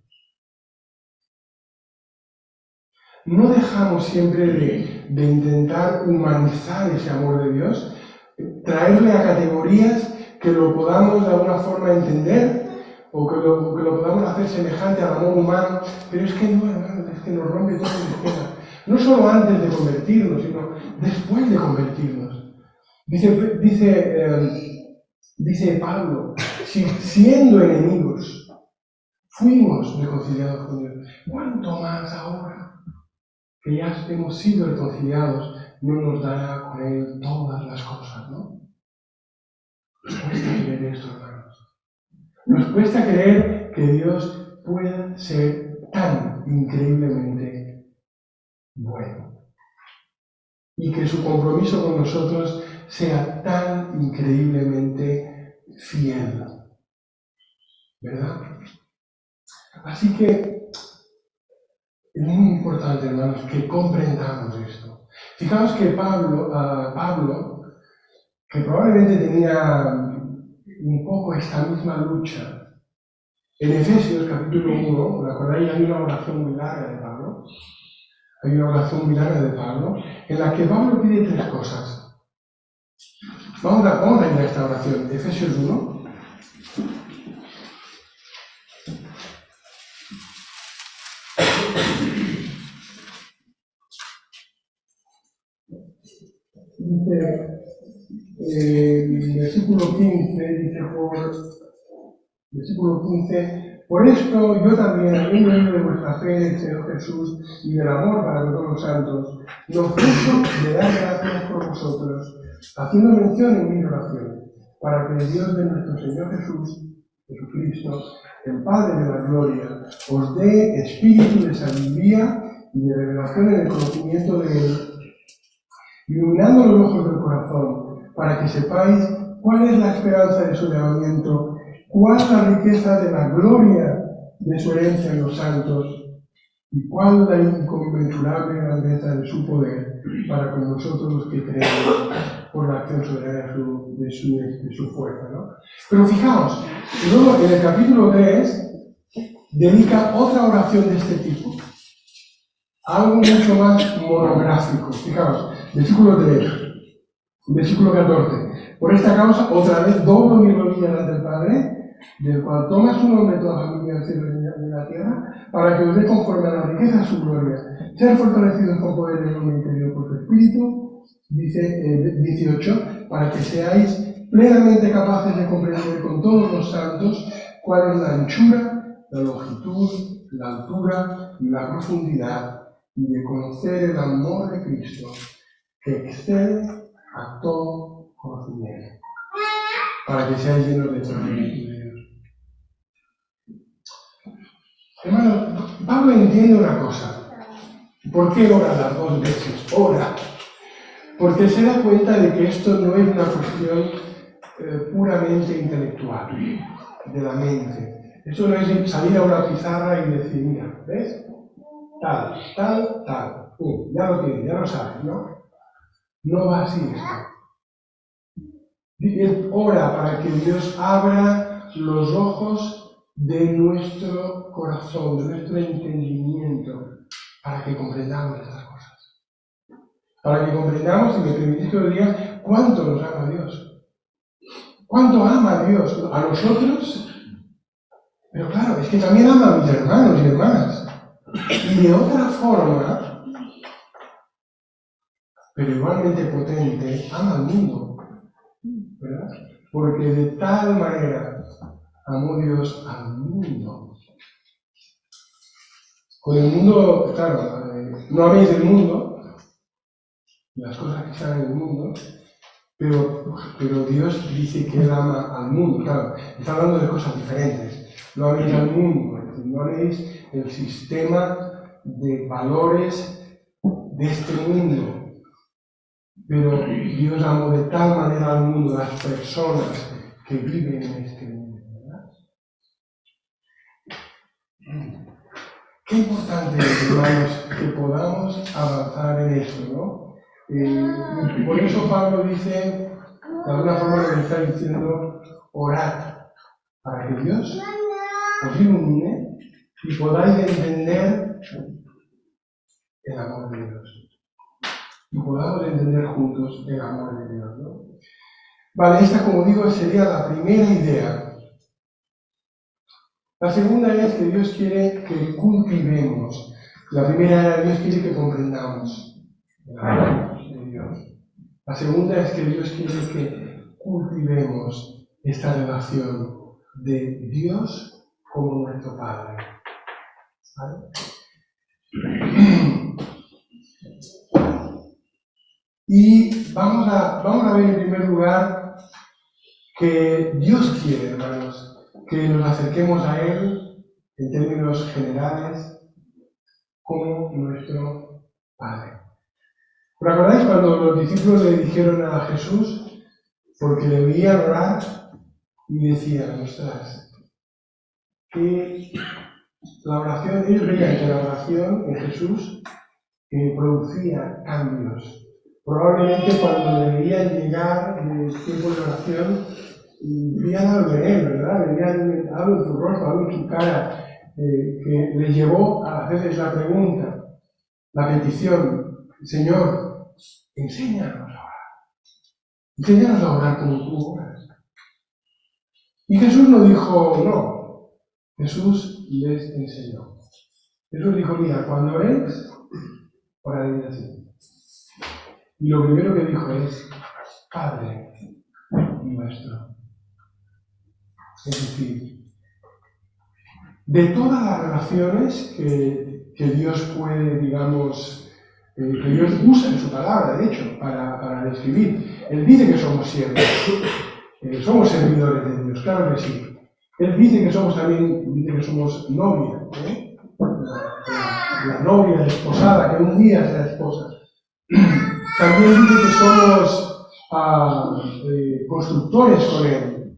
No dejamos siempre de intentar humanizar ese amor de Dios, traerle a categorías que lo podamos de alguna forma entender o que lo podamos hacer semejante al amor humano, pero es que no, hermano, es que nos rompe todo el esquema. No solo antes de convertirnos, sino después de convertirnos. Dice Pablo, si siendo enemigos fuimos reconciliados con Dios, ¿cuánto más ahora que ya hemos sido reconciliados no nos dará con Él todas las cosas, ¿no? Nos cuesta creer esto, hermanos. Nos cuesta creer que Dios pueda ser tan increíblemente bueno y que su compromiso con nosotros sea tan increíblemente fiel, ¿verdad? Así que es muy importante, hermanos, que comprendamos esto. Fijaos que Pablo, que probablemente tenía un poco esta misma lucha, en Efesios capítulo 1, ¿os acordáis? Hay una oración muy larga de Pablo. Hay una oración muy larga de Pablo, en la que Pablo pide tres cosas. Vamos a ir a esta oración, Efesios 1. Dice, versículo 15, versículo 15, por esto yo también, habiendo oído de vuestra fe en el Señor Jesús y del amor para con todos los santos, no ceso de dar gracias por vosotros, haciendo mención en mis oraciones, para que el Dios de nuestro Señor Jesucristo, el Padre de la gloria, os dé espíritu de sabiduría y de revelación en el conocimiento de Él, iluminando los ojos del corazón, para que sepáis cuál es la esperanza de su llamamiento, cuál la riqueza de la gloria de su herencia en los santos, y cuál la inconmensurable grandeza de su poder para con nosotros los que creemos por la acción soberana de su fuerza, ¿no? Pero fijaos, luego en el capítulo 3 dedica otra oración de este tipo, algo mucho más monográfico. Fijaos, versículo 3, versículo 14. Por esta causa, otra vez doblo mis rodillas ante el Padre, del cual toma su nombre toda la familia del cielo y de la tierra, para que os dé conforme a la riqueza de su gloria, ser fortalecidos con poder en el hombre interior por su espíritu, dice 18, para que seáis plenamente capaces de comprender con todos los santos cuál es la anchura, la longitud, la altura y la profundidad y de conocer el amor de Cristo que excede a todo conocimiento, para que seáis llenos de toda plenitud de Dios. Hermano, Pablo entiende una cosa. ¿Por qué ora las 2 veces? Ora. Porque se da cuenta de que esto no es una cuestión puramente intelectual, de la mente. Esto no es salir a una pizarra y decir, mira, ¿ves? Tal, tal, tal. Ya lo tienes, ya lo sabes, ¿no? No va así esto. Él ora para que Dios abra los ojos de nuestro corazón, de nuestro entendimiento, para que comprendamos estas cosas. Para que comprendamos, y me permitís que lo diga, cuánto nos ama Dios. Cuánto ama Dios a nosotros, pero claro, es que también ama a mis hermanos y hermanas. Y de otra forma, pero igualmente potente, ama al mundo, ¿verdad? Porque de tal manera amó Dios al mundo. Con el mundo, claro, no améis el mundo, las cosas que están en el mundo, pero Dios dice que Él ama al mundo. Claro, está hablando de cosas diferentes. No améis al mundo, es decir, no améis el sistema de valores de este mundo. Pero Dios amó de tal manera al mundo, a las personas que viven en este mundo, ¿verdad? Qué importante es, hermanos, que podamos avanzar en esto, ¿no? Por eso Pablo dice, de alguna forma le está diciendo, orad, para que Dios os ilumine y podáis entender el amor de Dios. Y podamos entender juntos el amor de Dios, ¿no? Vale, esta, como digo, sería la primera idea. La segunda es que Dios quiere que cultivemos. La primera era Dios quiere que comprendamos el amor de Dios. La segunda es que Dios quiere que cultivemos esta relación de Dios como nuestro Padre. ¿Vale? Y vamos a ver en primer lugar que Dios quiere, hermanos, que nos acerquemos a Él en términos generales como nuestro Padre. ¿Os acordáis cuando los discípulos le dijeron a Jesús, porque le veían orar y decían, ostras, que la oración, ellos veían que la oración en Jesús producía cambios. Probablemente cuando le veían llegar el tiempo de oración, veían algo en él, ¿verdad? Veían algo en su rostro, algo en su cara, que le llevó a hacerles la pregunta, la petición, Señor, enséñanos a orar. Enséñanos a orar como tú oras. Y Jesús no dijo no, Jesús les enseñó. Jesús dijo, mira, cuando oréis, oraréis así. Y lo primero que dijo es, Padre nuestro. Es decir, de todas las relaciones que Dios puede, digamos, que Dios usa en su palabra, de hecho, para describir. Él dice que somos siervos, somos servidores de Dios, claro que sí. Él dice que somos también, dice que somos novia, la novia desposada, que un día será esposa. También dice que somos constructores con Él.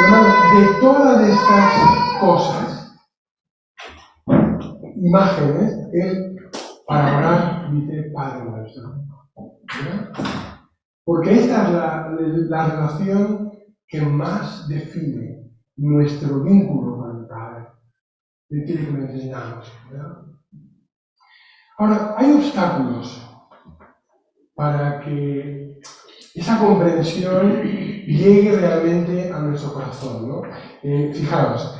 Hermanos, de todas estas cosas, imágenes, Él para orar dice Padre nuestro. ¿Verdad? Porque esta es la relación que más define nuestro vínculo con el Padre. Él quiere que lo enseñamos, ¿verdad? Ahora, hay obstáculos para que esa comprensión llegue realmente a nuestro corazón, ¿no? Fijaos,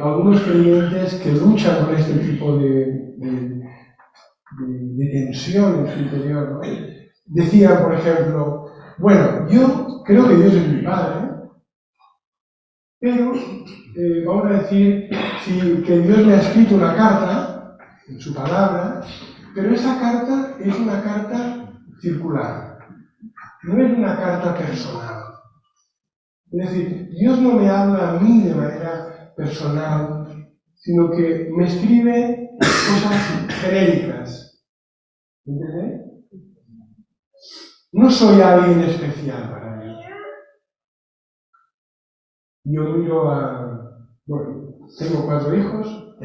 algunos creyentes que luchan con este tipo de tensión en su interior, ¿no? Decían, por ejemplo, bueno, yo creo que Dios es mi Padre, Pero vamos a decir que Dios me ha escrito una carta en su palabra, pero esa carta es una carta circular, no es una carta personal. Es decir, Dios no me habla a mí de manera personal, sino que me escribe cosas genéricas. ¿Entendés? No soy alguien especial para Dios. Yo miro bueno, tenemos 4 hijos,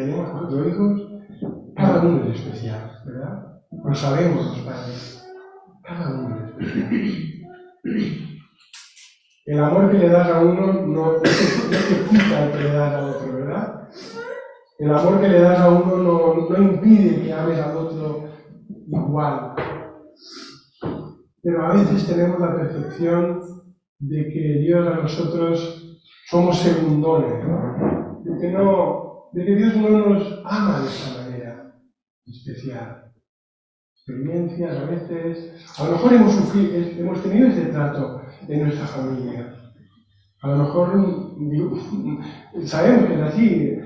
cada uno es especial, ¿verdad? Lo sabemos los padres, cada uno es especial. El amor que le das a uno no te quita el que le das a otro, ¿verdad? El amor que le das a uno no impide que ames al otro igual. Pero a veces tenemos la percepción de que Dios a nosotros somos segundones, ¿no? De que Dios no nos ama de esta manera especial. Experiencias a veces, a lo mejor hemos tenido ese trato en nuestra familia. A lo mejor sabemos que es así,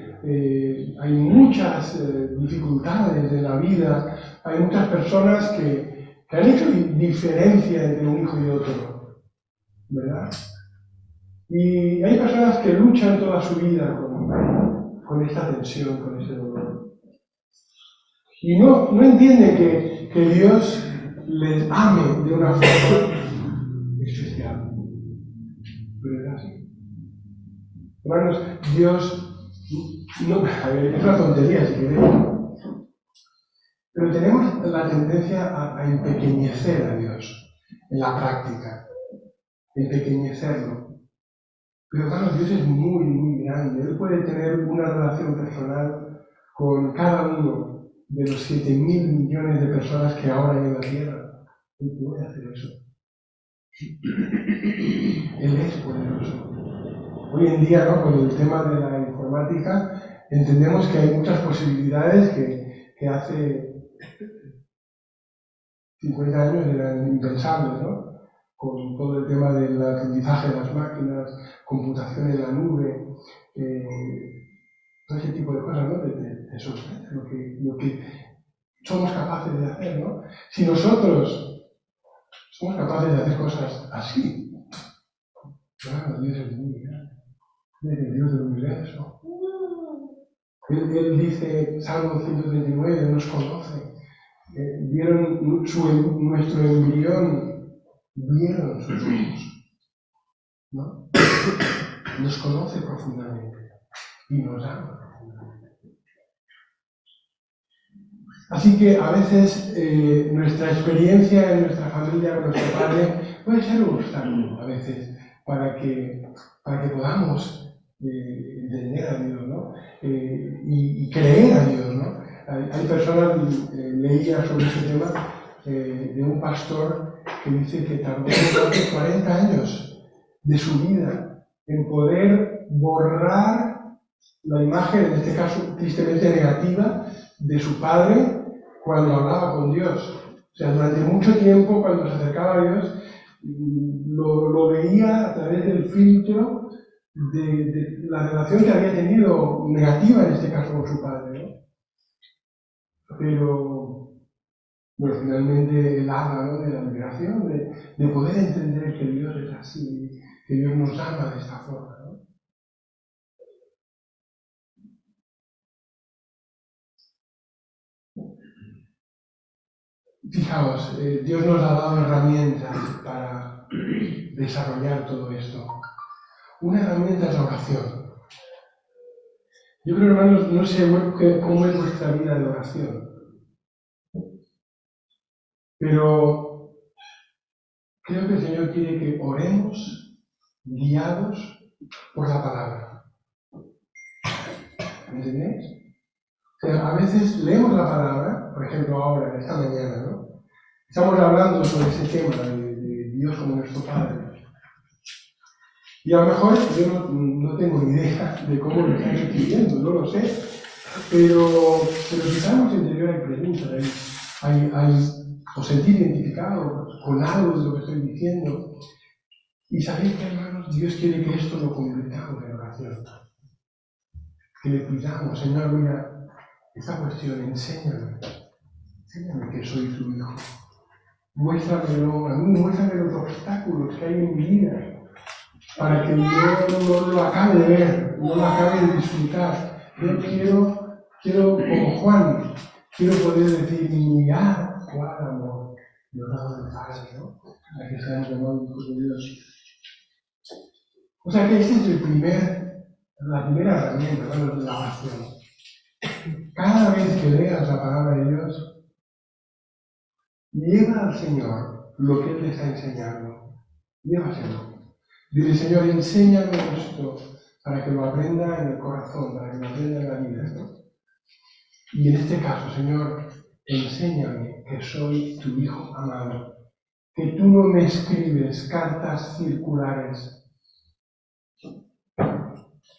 hay muchas dificultades en la vida, hay muchas personas que han hecho diferencia entre un hijo y otro, ¿verdad? Y hay personas que luchan toda su vida con esta tensión, con ese dolor. Y no entienden que Dios les ame de una forma especial. Pero es así. Hermanos, Dios, es una tontería si queréis, pero tenemos la tendencia a empequeñecer a Dios en la práctica, empequeñecerlo. Pero hermanos, Dios es muy, muy grande. Él puede tener una relación personal con cada uno de los 7.000 millones de personas que ahora hay en la tierra. Él puede hacer eso. Él es poderoso. Hoy en día, ¿no? Con el tema de la informática, entendemos que hay muchas posibilidades que hace 50 años eran impensables, ¿no? Con todo el tema del aprendizaje de las máquinas, computación en la nube, todo ese tipo de cosas, ¿no? Te sorprende lo que somos capaces de hacer, ¿no? Si nosotros somos capaces de hacer cosas así, claro, Dios es muy grande. Es el Dios del universo. Él dice, Salmo 139, nos conoce. Vieron nuestro embrión, vieron sus ojos, ¿no? Nos conoce profundamente y nos ama profundamente. Así que a veces nuestra experiencia en nuestra familia con nuestro padre puede ser un obstáculo a veces para que podamos entender a Dios, ¿no? Y creer a Dios, ¿no? Hay personas, leía sobre ese tema, de un pastor que dice que tardó 40 años de su vida en poder borrar la imagen, en este caso tristemente negativa, de su padre cuando hablaba con Dios. O sea, durante mucho tiempo, cuando se acercaba a Dios, lo veía a través del filtro de la relación que había tenido, negativa en este caso con su padre, ¿no? Pero, bueno, finalmente él habla, ¿no? De la liberación, de poder entender que Dios es así, que Dios nos ama de esta forma, ¿no? Fijaos, Dios nos ha dado herramientas para desarrollar todo esto. Una herramienta es la oración. Yo creo, hermanos, no sé cómo es vuestra vida de oración, pero creo que el Señor quiere que oremos guiados por la palabra. ¿Me entendéis? O sea, a veces leemos la palabra, por ejemplo ahora, esta mañana, ¿no? Estamos hablando sobre ese tema de Dios como nuestro Padre. Y a lo mejor yo no tengo ni idea de cómo lo están escribiendo, no lo sé, pero quizá en nuestro interior hay preguntas, os sentís identificados con algo de lo que estoy diciendo. Y sabéis que, hermanos, Dios quiere que esto lo convirtamos en oración. Que le pidamos, Señor, mira, esta cuestión, enséñame que soy tu hijo. Muéstramelo a mí, muéstrame los obstáculos que hay en mi vida, para que yo no lo acabe de ver, no lo acabe de disfrutar. Yo quiero como Juan, quiero poder decir, mirad cuál amor Dios ha dado al Padre, ¿no? Para que sean llamados hijos de Dios. O sea que esta es la primera herramienta, ¿no?, de la oración. Cada vez que leas la palabra de Dios, lleva al Señor lo que Él te está enseñando. Llévaselo. Dile, Señor, enséñame esto para que lo aprenda en el corazón, para que lo aprenda en la vida, ¿no? Y en este caso, Señor, enséñame que soy tu hijo amado, que tú no me escribes cartas circulares,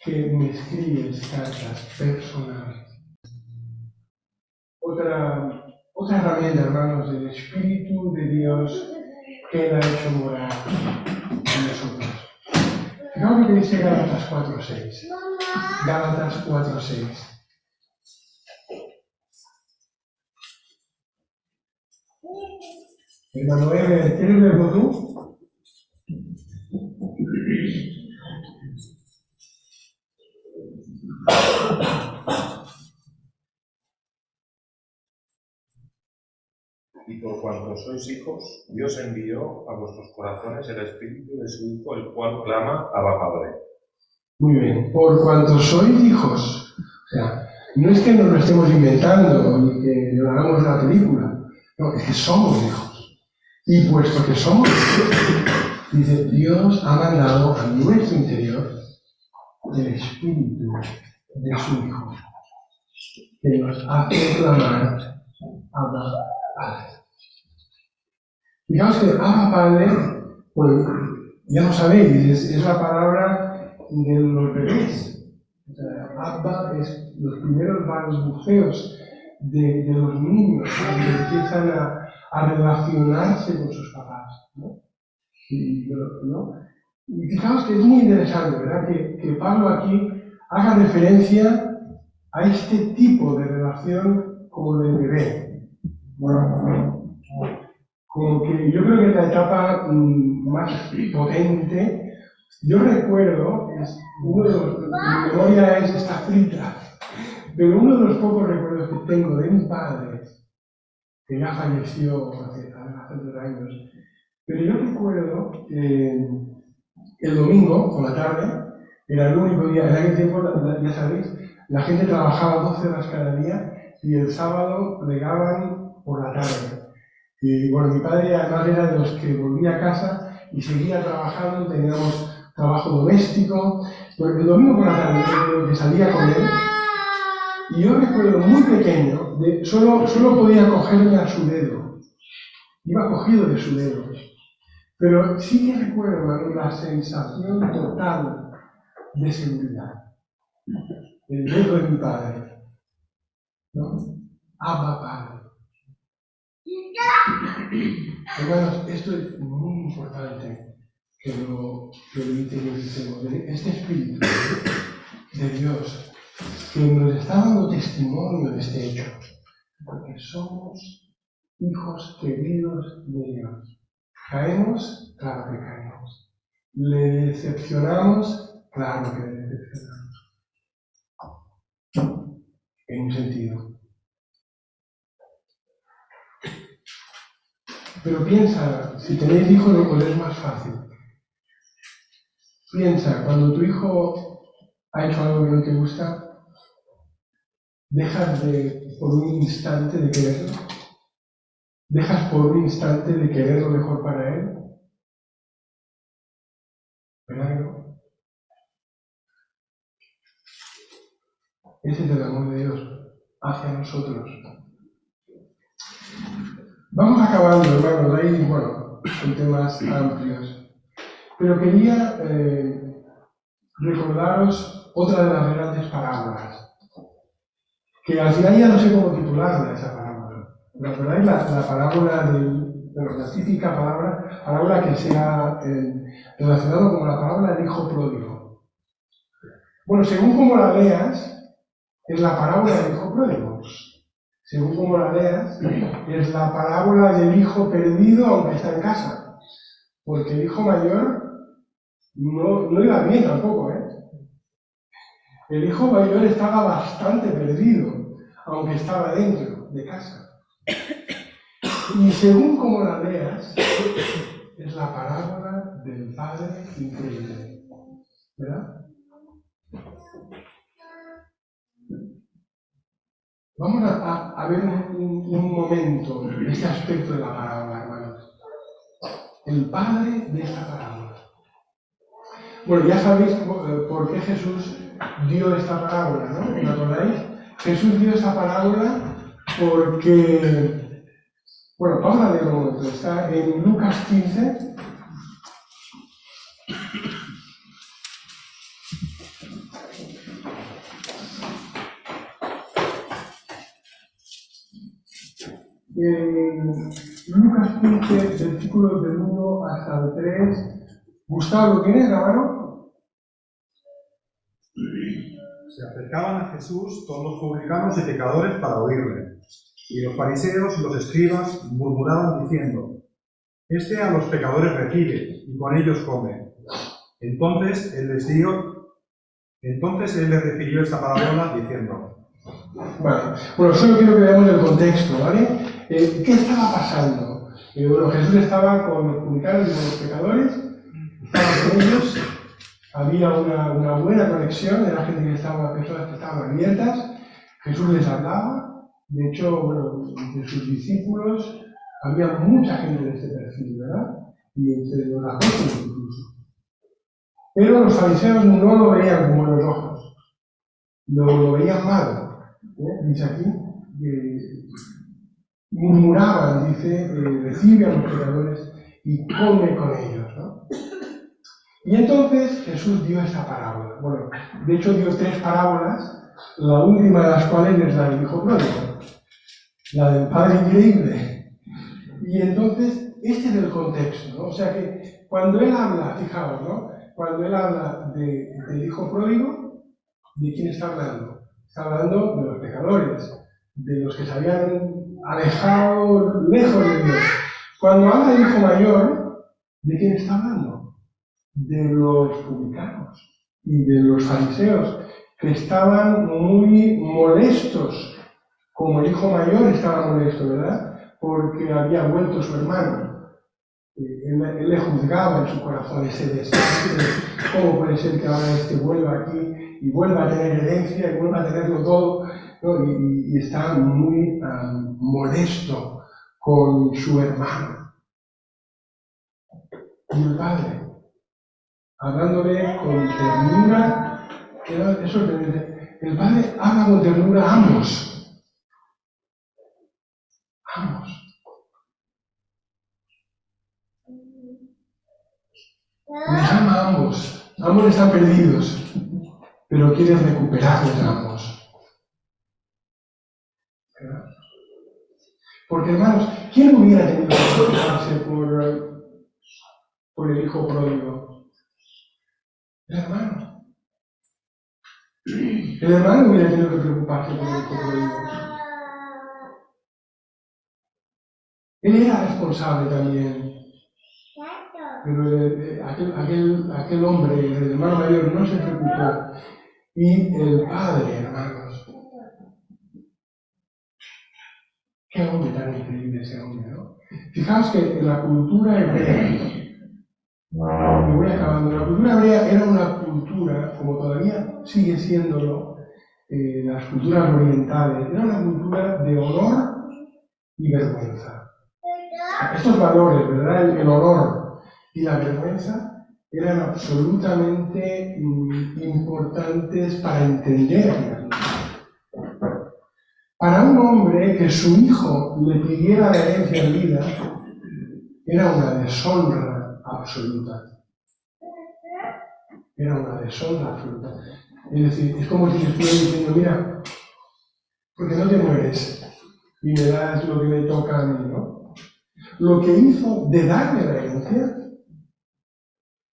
que me escribes cartas personales. Otra herramienta, hermanos, del Espíritu de Dios que Él ha hecho morar en nosotros. Fijaos lo que dice Gálatas 4:6. Gálatas 4:6. Hermano, ¿quieres leerlo tú? Y por cuanto sois hijos, Dios envió a vuestros corazones el espíritu de su Hijo, el cual clama, Abba Padre. Muy bien. Por cuanto sois hijos. O sea, no es que nos lo estemos inventando ni que lo hagamos una película. No, es que somos hijos. Y puesto que somos hijos, dice, Dios ha mandado a nuestro interior el espíritu de su Hijo, que nos hace clamar Abba Padre. Fijaos que Abba Padre, pues ya lo sabéis, es la palabra de los bebés. O sea, Abba es los primeros balbuceos de los niños, cuando empiezan a relacionarse con sus papás, ¿no? Y fijaos que es muy interesante, ¿verdad?, que Pablo aquí haga referencia a este tipo de relación como de bebé. Como que yo creo que es la etapa más potente. Yo recuerdo, mi memoria está frita, pero uno de los pocos recuerdos que tengo de mi padre, que ya falleció hace 2 años, pero yo recuerdo que el domingo por la tarde era el único día, en aquel tiempo, ya sabéis, la gente trabajaba 12 horas cada día y el sábado plegaban por la tarde. Y bueno, mi padre además era de los que volvía a casa y seguía trabajando, teníamos trabajo doméstico. Porque el domingo por la tarde yo que salía con él, y yo recuerdo muy pequeño, solo podía cogerme a su dedo. Iba cogido de su dedo. Pero sí que recuerdo, hermano, la sensación total de seguridad. El dedo de mi padre, ¿no? Abba Padre. Hermanos, esto es muy importante que lo interioricemos. Este Espíritu de Dios que nos está dando testimonio de este hecho, porque somos hijos queridos de Dios. ¿Caemos? Claro que caemos. ¿Le decepcionamos? Claro que le decepcionamos. En un sentido. Pero piensa, si tenéis hijos lo es más fácil. Piensa, cuando tu hijo ha hecho algo que no te gusta, dejas por un instante de quererlo. Dejas por un instante de querer lo mejor para él. ¿Verdad que no? Ese es el amor de Dios hacia nosotros. Vamos acabando, hermanos, ahí, bueno, son temas amplios. Pero quería recordaros otra de las grandes parábolas, que al final ya no sé cómo titularla esa parábola. ¿Recordáis la parábola del Pero la típica parábola que se ha relacionado como la parábola del hijo pródigo. Bueno, según como la leas, es la parábola del hijo pródigo. Según como la leas, es la parábola del hijo perdido aunque está en casa. Porque el hijo mayor no iba bien tampoco, ¿eh? El hijo mayor estaba bastante perdido, aunque estaba dentro de casa. Y según como la leas, es la parábola del padre increíble. ¿Verdad? Vamos a ver un momento este aspecto de la parábola, hermanos. El padre de esta parábola. Bueno, ya sabéis por qué Jesús dio esta parábola, ¿no? ¿Os acordáis? Jesús dio esta parábola porque... Bueno, vamos a leerlo un momento. Está en Lucas 15. Lucas 15, versículos del 1 hasta el 3. Gustavo, ¿lo tienes, hermano? Se acercaban a Jesús todos los publicanos y pecadores para oírle. Y los fariseos y los escribas murmuraban diciendo: Este a los pecadores recibe y con ellos come. Entonces él les refirió esta parábola diciendo: Vale. Bueno, solo quiero que veamos el contexto, ¿vale? ¿Qué estaba pasando? Bueno, Jesús estaba con los publicanos y con los pecadores, estaba con ellos, había una buena conexión, era gente que estaba, personas que estaban abiertas, Jesús les hablaba, de hecho, bueno, de sus discípulos, había mucha gente de este perfil, ¿verdad? Y entre los apóstoles incluso. Pero los fariseos no lo veían con buenos ojos, lo veían mal. Dice aquí, murmuraban, dice, recibe a los pecadores y come con ellos, ¿no? Y entonces Jesús dio esta parábola. Bueno, de hecho dio 3 parábolas, la última de las cuales es la del hijo pródigo, la del padre increíble. Y entonces, este es el contexto, ¿no? O sea que cuando él habla, fijaos, ¿no? Cuando él habla del hijo pródigo, ¿de quién está hablando? Está hablando de los pecadores, de los que se habían alejado lejos de Dios. Cuando habla del hijo mayor, ¿de quién está hablando? De los publicanos y de los fariseos, que estaban muy molestos, como el hijo mayor estaba molesto, ¿verdad? Porque había vuelto su hermano. Él le juzgaba en su corazón ese deseo. ¿Cómo puede ser que ahora este vuelva aquí y vuelva a tener herencia y vuelva a tenerlo todo? ¿No? Y está muy molesto con su hermano. Y el padre, hablándole con ternura, es sorprendente. El padre habla con ternura a ambos. Ambos. Les ama a ambos. Ambos están perdidos, pero quiere recuperarlos a ambos. ¿Verdad? Porque, hermanos, ¿quién hubiera tenido que preocuparse por el hijo pródigo? El hermano. El hermano hubiera tenido que preocuparse por el hijo pródigo. Él era responsable también. Pero aquel hombre, el hermano mayor, no se preocupó. Y el padre, hermanos. Qué hombre tan increíble ese hombre, ¿no? Fijaos que en la cultura hebrea, me voy acabando, la cultura hebrea era una cultura, como todavía sigue siéndolo, las culturas orientales, era una cultura de honor y vergüenza. Estos valores, ¿verdad? El honor y la vergüenza eran absolutamente importantes para entender. Para un hombre que su hijo le pidiera la herencia en vida, era una deshonra absoluta. Era una deshonra absoluta. Es decir, es como si se estuviera diciendo, mira, porque no te mueres y me das lo que me toca a mí, ¿no? lo que hizo de darle la herencia,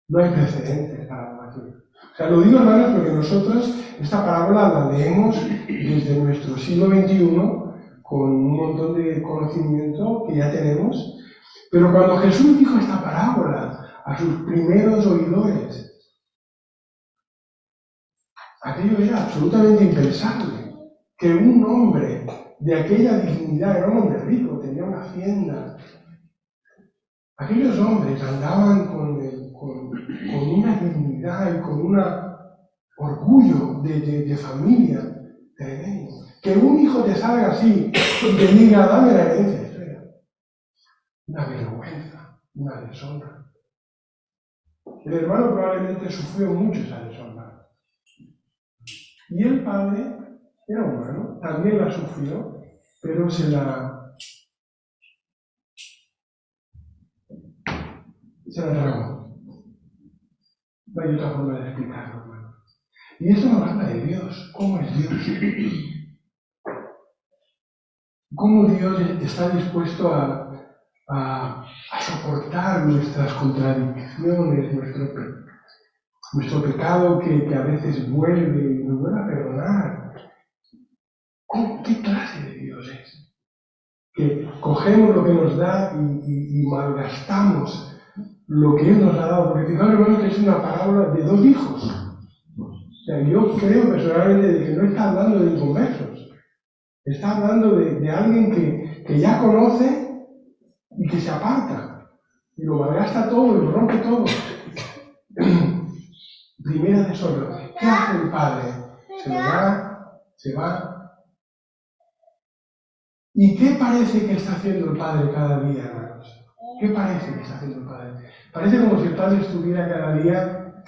no hay precedentes para algo así. O sea, lo digo, hermanos, porque nosotros esta parábola la leemos desde nuestro siglo XXI con un montón de conocimiento que ya tenemos, pero cuando Jesús dijo esta parábola a sus primeros oidores, aquello era absolutamente impensable, que un hombre de aquella dignidad, era un hombre rico, tenía una hacienda, aquellos hombres andaban con una dignidad y con un orgullo de familia tremendo. Que un hijo te salga así y te diga, dame la herencia, esto era una vergüenza, una deshonra. El hermano probablemente sufrió mucho esa deshonra. Y el padre era humano, también la sufrió, pero se la tragó. No hay otra forma de explicarlo, hermano. Y esto nos habla de Dios. ¿Cómo es Dios? ¿Cómo Dios está dispuesto a soportar nuestras contradicciones, nuestro pecado que a veces vuelve y nos vuelve a perdonar? ¿Qué clase de Dios es? Que cogemos lo que nos da y malgastamos lo que Él nos ha dado. Porque fijaos, hermano, que es una parábola de dos hijos. O sea, yo creo personalmente de que no está hablando de inconversos. Está hablando de alguien que ya conoce y que se aparta. Y lo malgasta todo y lo rompe todo. Primera deshonra. ¿Qué hace el padre? Se lo da, se va. ¿Y qué parece que está haciendo el padre cada día, hermanos? ¿Qué parece que está haciendo el padre? Parece como si el padre estuviera cada día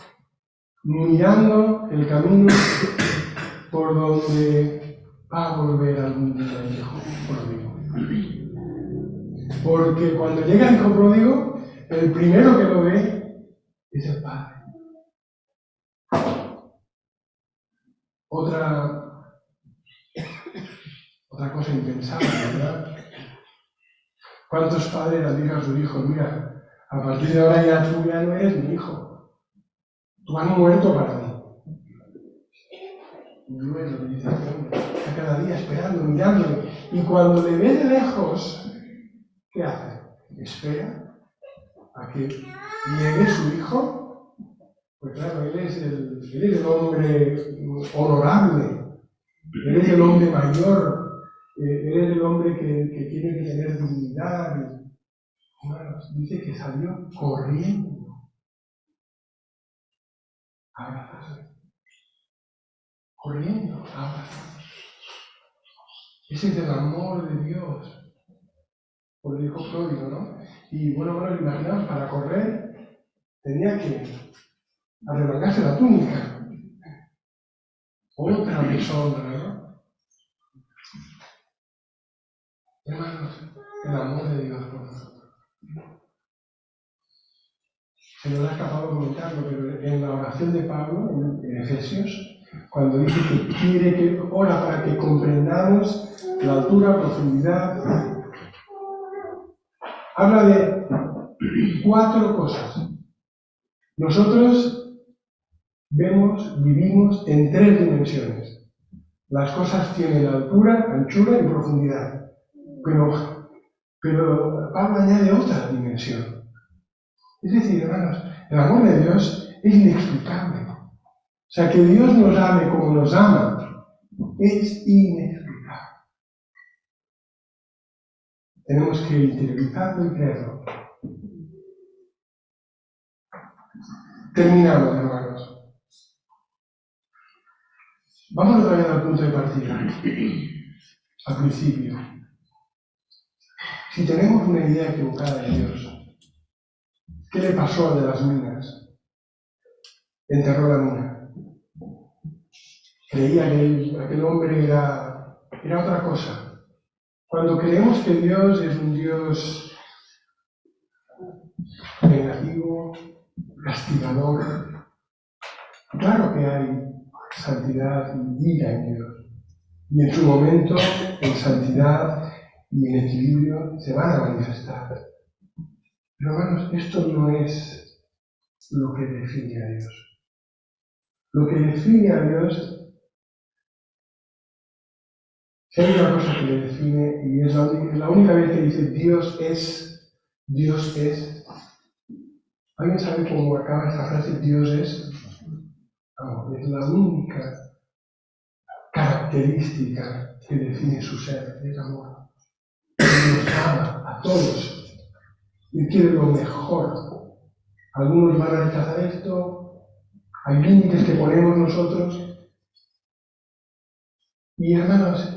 mirando el camino por donde va a volver algún día el hijo pródigo. Porque cuando llega el hijo pródigo, el primero que lo ve es el padre. Otra cosa impensable, ¿verdad? ¿Cuántos padres han dicho a sus hijos, mira, a partir de ahora ya tú ya no eres mi hijo, tú has muerto para mí? Y uno es lo que dice, está cada día esperando, mirándole, y cuando le ve de lejos, ¿qué hace? Espera a que llegue su hijo, pues claro, él es el hombre honorable, él es el hombre mayor, él es el hombre que tiene que tener dignidad. Bueno, dice que salió corriendo a abrazarle. Corriendo a abrazarle. Ese es el amor de Dios por el hijo pródigo, ¿no? Y bueno, imaginaos, para correr tenía que arremangarse la túnica. Otra deshonra, ¿no? Hermanos, el amor de Dios por nosotros. Se nos ha escapado comentarlo, pero en la oración de Pablo, en Efesios, cuando dice que quiere que ora para que comprendamos la altura, profundidad, habla de 4 cosas. Nosotros vivimos en 3 dimensiones. Las cosas tienen altura, anchura y profundidad. Pero Pablo añade otra dimensión. Es decir, hermanos, el amor de Dios es inexplicable. O sea, que Dios nos ame como nos ama es inexplicable. Tenemos que interiorizarlo y creerlo. Terminamos, hermanos. Vamos otra vez al punto de partida, al principio. Si tenemos una idea equivocada de Dios, ¿qué le pasó al de las minas? Enterró la mina. Creía que aquel hombre era otra cosa. Cuando creemos que Dios es un Dios vengativo, castigador, claro que hay santidad y ira en Dios. Y en su momento, en santidad y en equilibrio, se van a manifestar. Pero hermanos, esto no es lo que define a Dios. Lo que define a Dios, si hay una cosa que le define, y es la única vez que dice Dios es. ¿Alguien sabe cómo acaba esta frase? Dios es. No, es la única característica que define su ser, es amor. Él nos ama a todos y quiere lo mejor. Algunos van a rechazar esto, hay límites que ponemos nosotros. Y hermanos,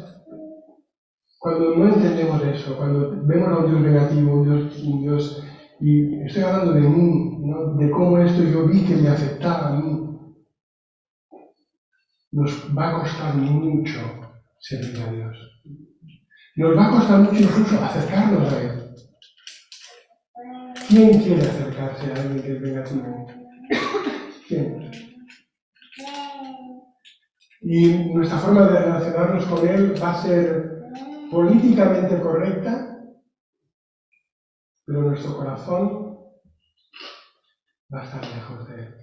cuando no entendemos eso, cuando vemos a un Dios negativo, un Dios, y estoy hablando de mí, ¿no? De cómo esto yo vi que me afectaba a mí, nos va a costar mucho servir a Dios. Nos va a costar mucho incluso acercarnos a Él. ¿Quién quiere acercarse a alguien que es negativo? ¿Quién? Y nuestra forma de relacionarnos con Él va a ser políticamente correcta, pero nuestro corazón va a estar lejos de Él.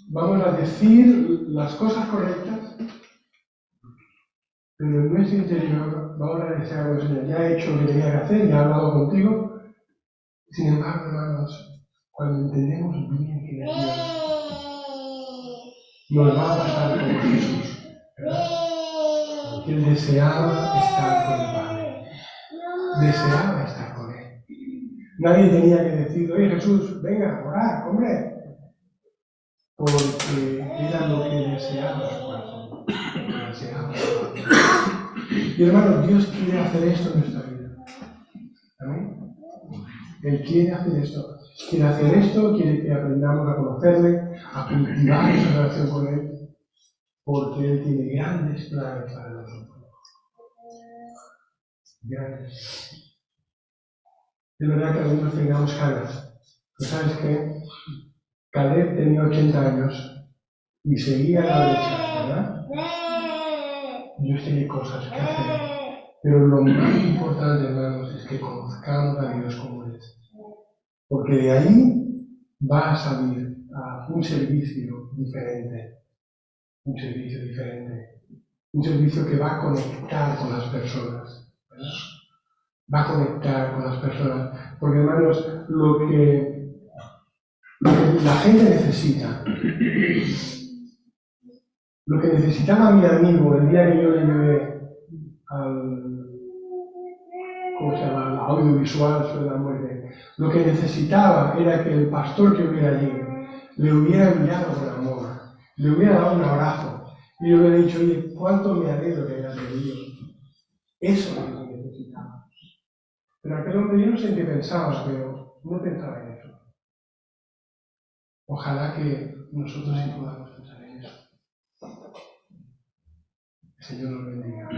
Vamos a decir las cosas correctas, pero en nuestro interior vamos a decir algo, Señor, ya he hecho lo que tenía que hacer, ya he hablado contigo. Sin embargo, hermanos, cuando entendemos bien quién es Dios, nos va a pasar como Jesús, ¿verdad? Que Él deseaba estar con el Padre, deseaba estar con Él. Nadie tenía que decir, oye Jesús, venga, orar, hombre, porque era lo que deseaba su corazón, lo que deseaba su corazón. Y hermanos, Dios quiere hacer esto en nuestra vida. ¿Amén? Él quiere hacer esto. Quiere que aprendamos a conocerle, a cultivar esa relación con Él, porque Él tiene grandes planes para nosotros. Grandes. Es verdad que algunos tengamos canas, pero ¿sabes qué? Caleb tenía 80 años y seguía a la derecha, ¿verdad? Dios tiene cosas que hacer. Pero lo más importante, hermanos, es que conozcamos a Dios como es. Porque de ahí va a salir un servicio diferente. Un servicio diferente. Un servicio que va a conectar con las personas. ¿Verdad? Va a conectar con las personas. Porque, hermanos, lo que la gente necesita, lo que necesitaba mi amigo el día que yo le llevé al audiovisual sobre la muerte, lo que necesitaba era que el pastor que hubiera allí le hubiera mirado con amor, le hubiera dado un abrazo y le hubiera dicho, oye, cuánto me alegro que hayas venido. Eso es lo que necesitaba. Pero aquel hombre, yo no sé en qué pensaba, pero no pensaba en eso. Ojalá que nosotros sí podamos pensar en eso. El Señor nos bendiga.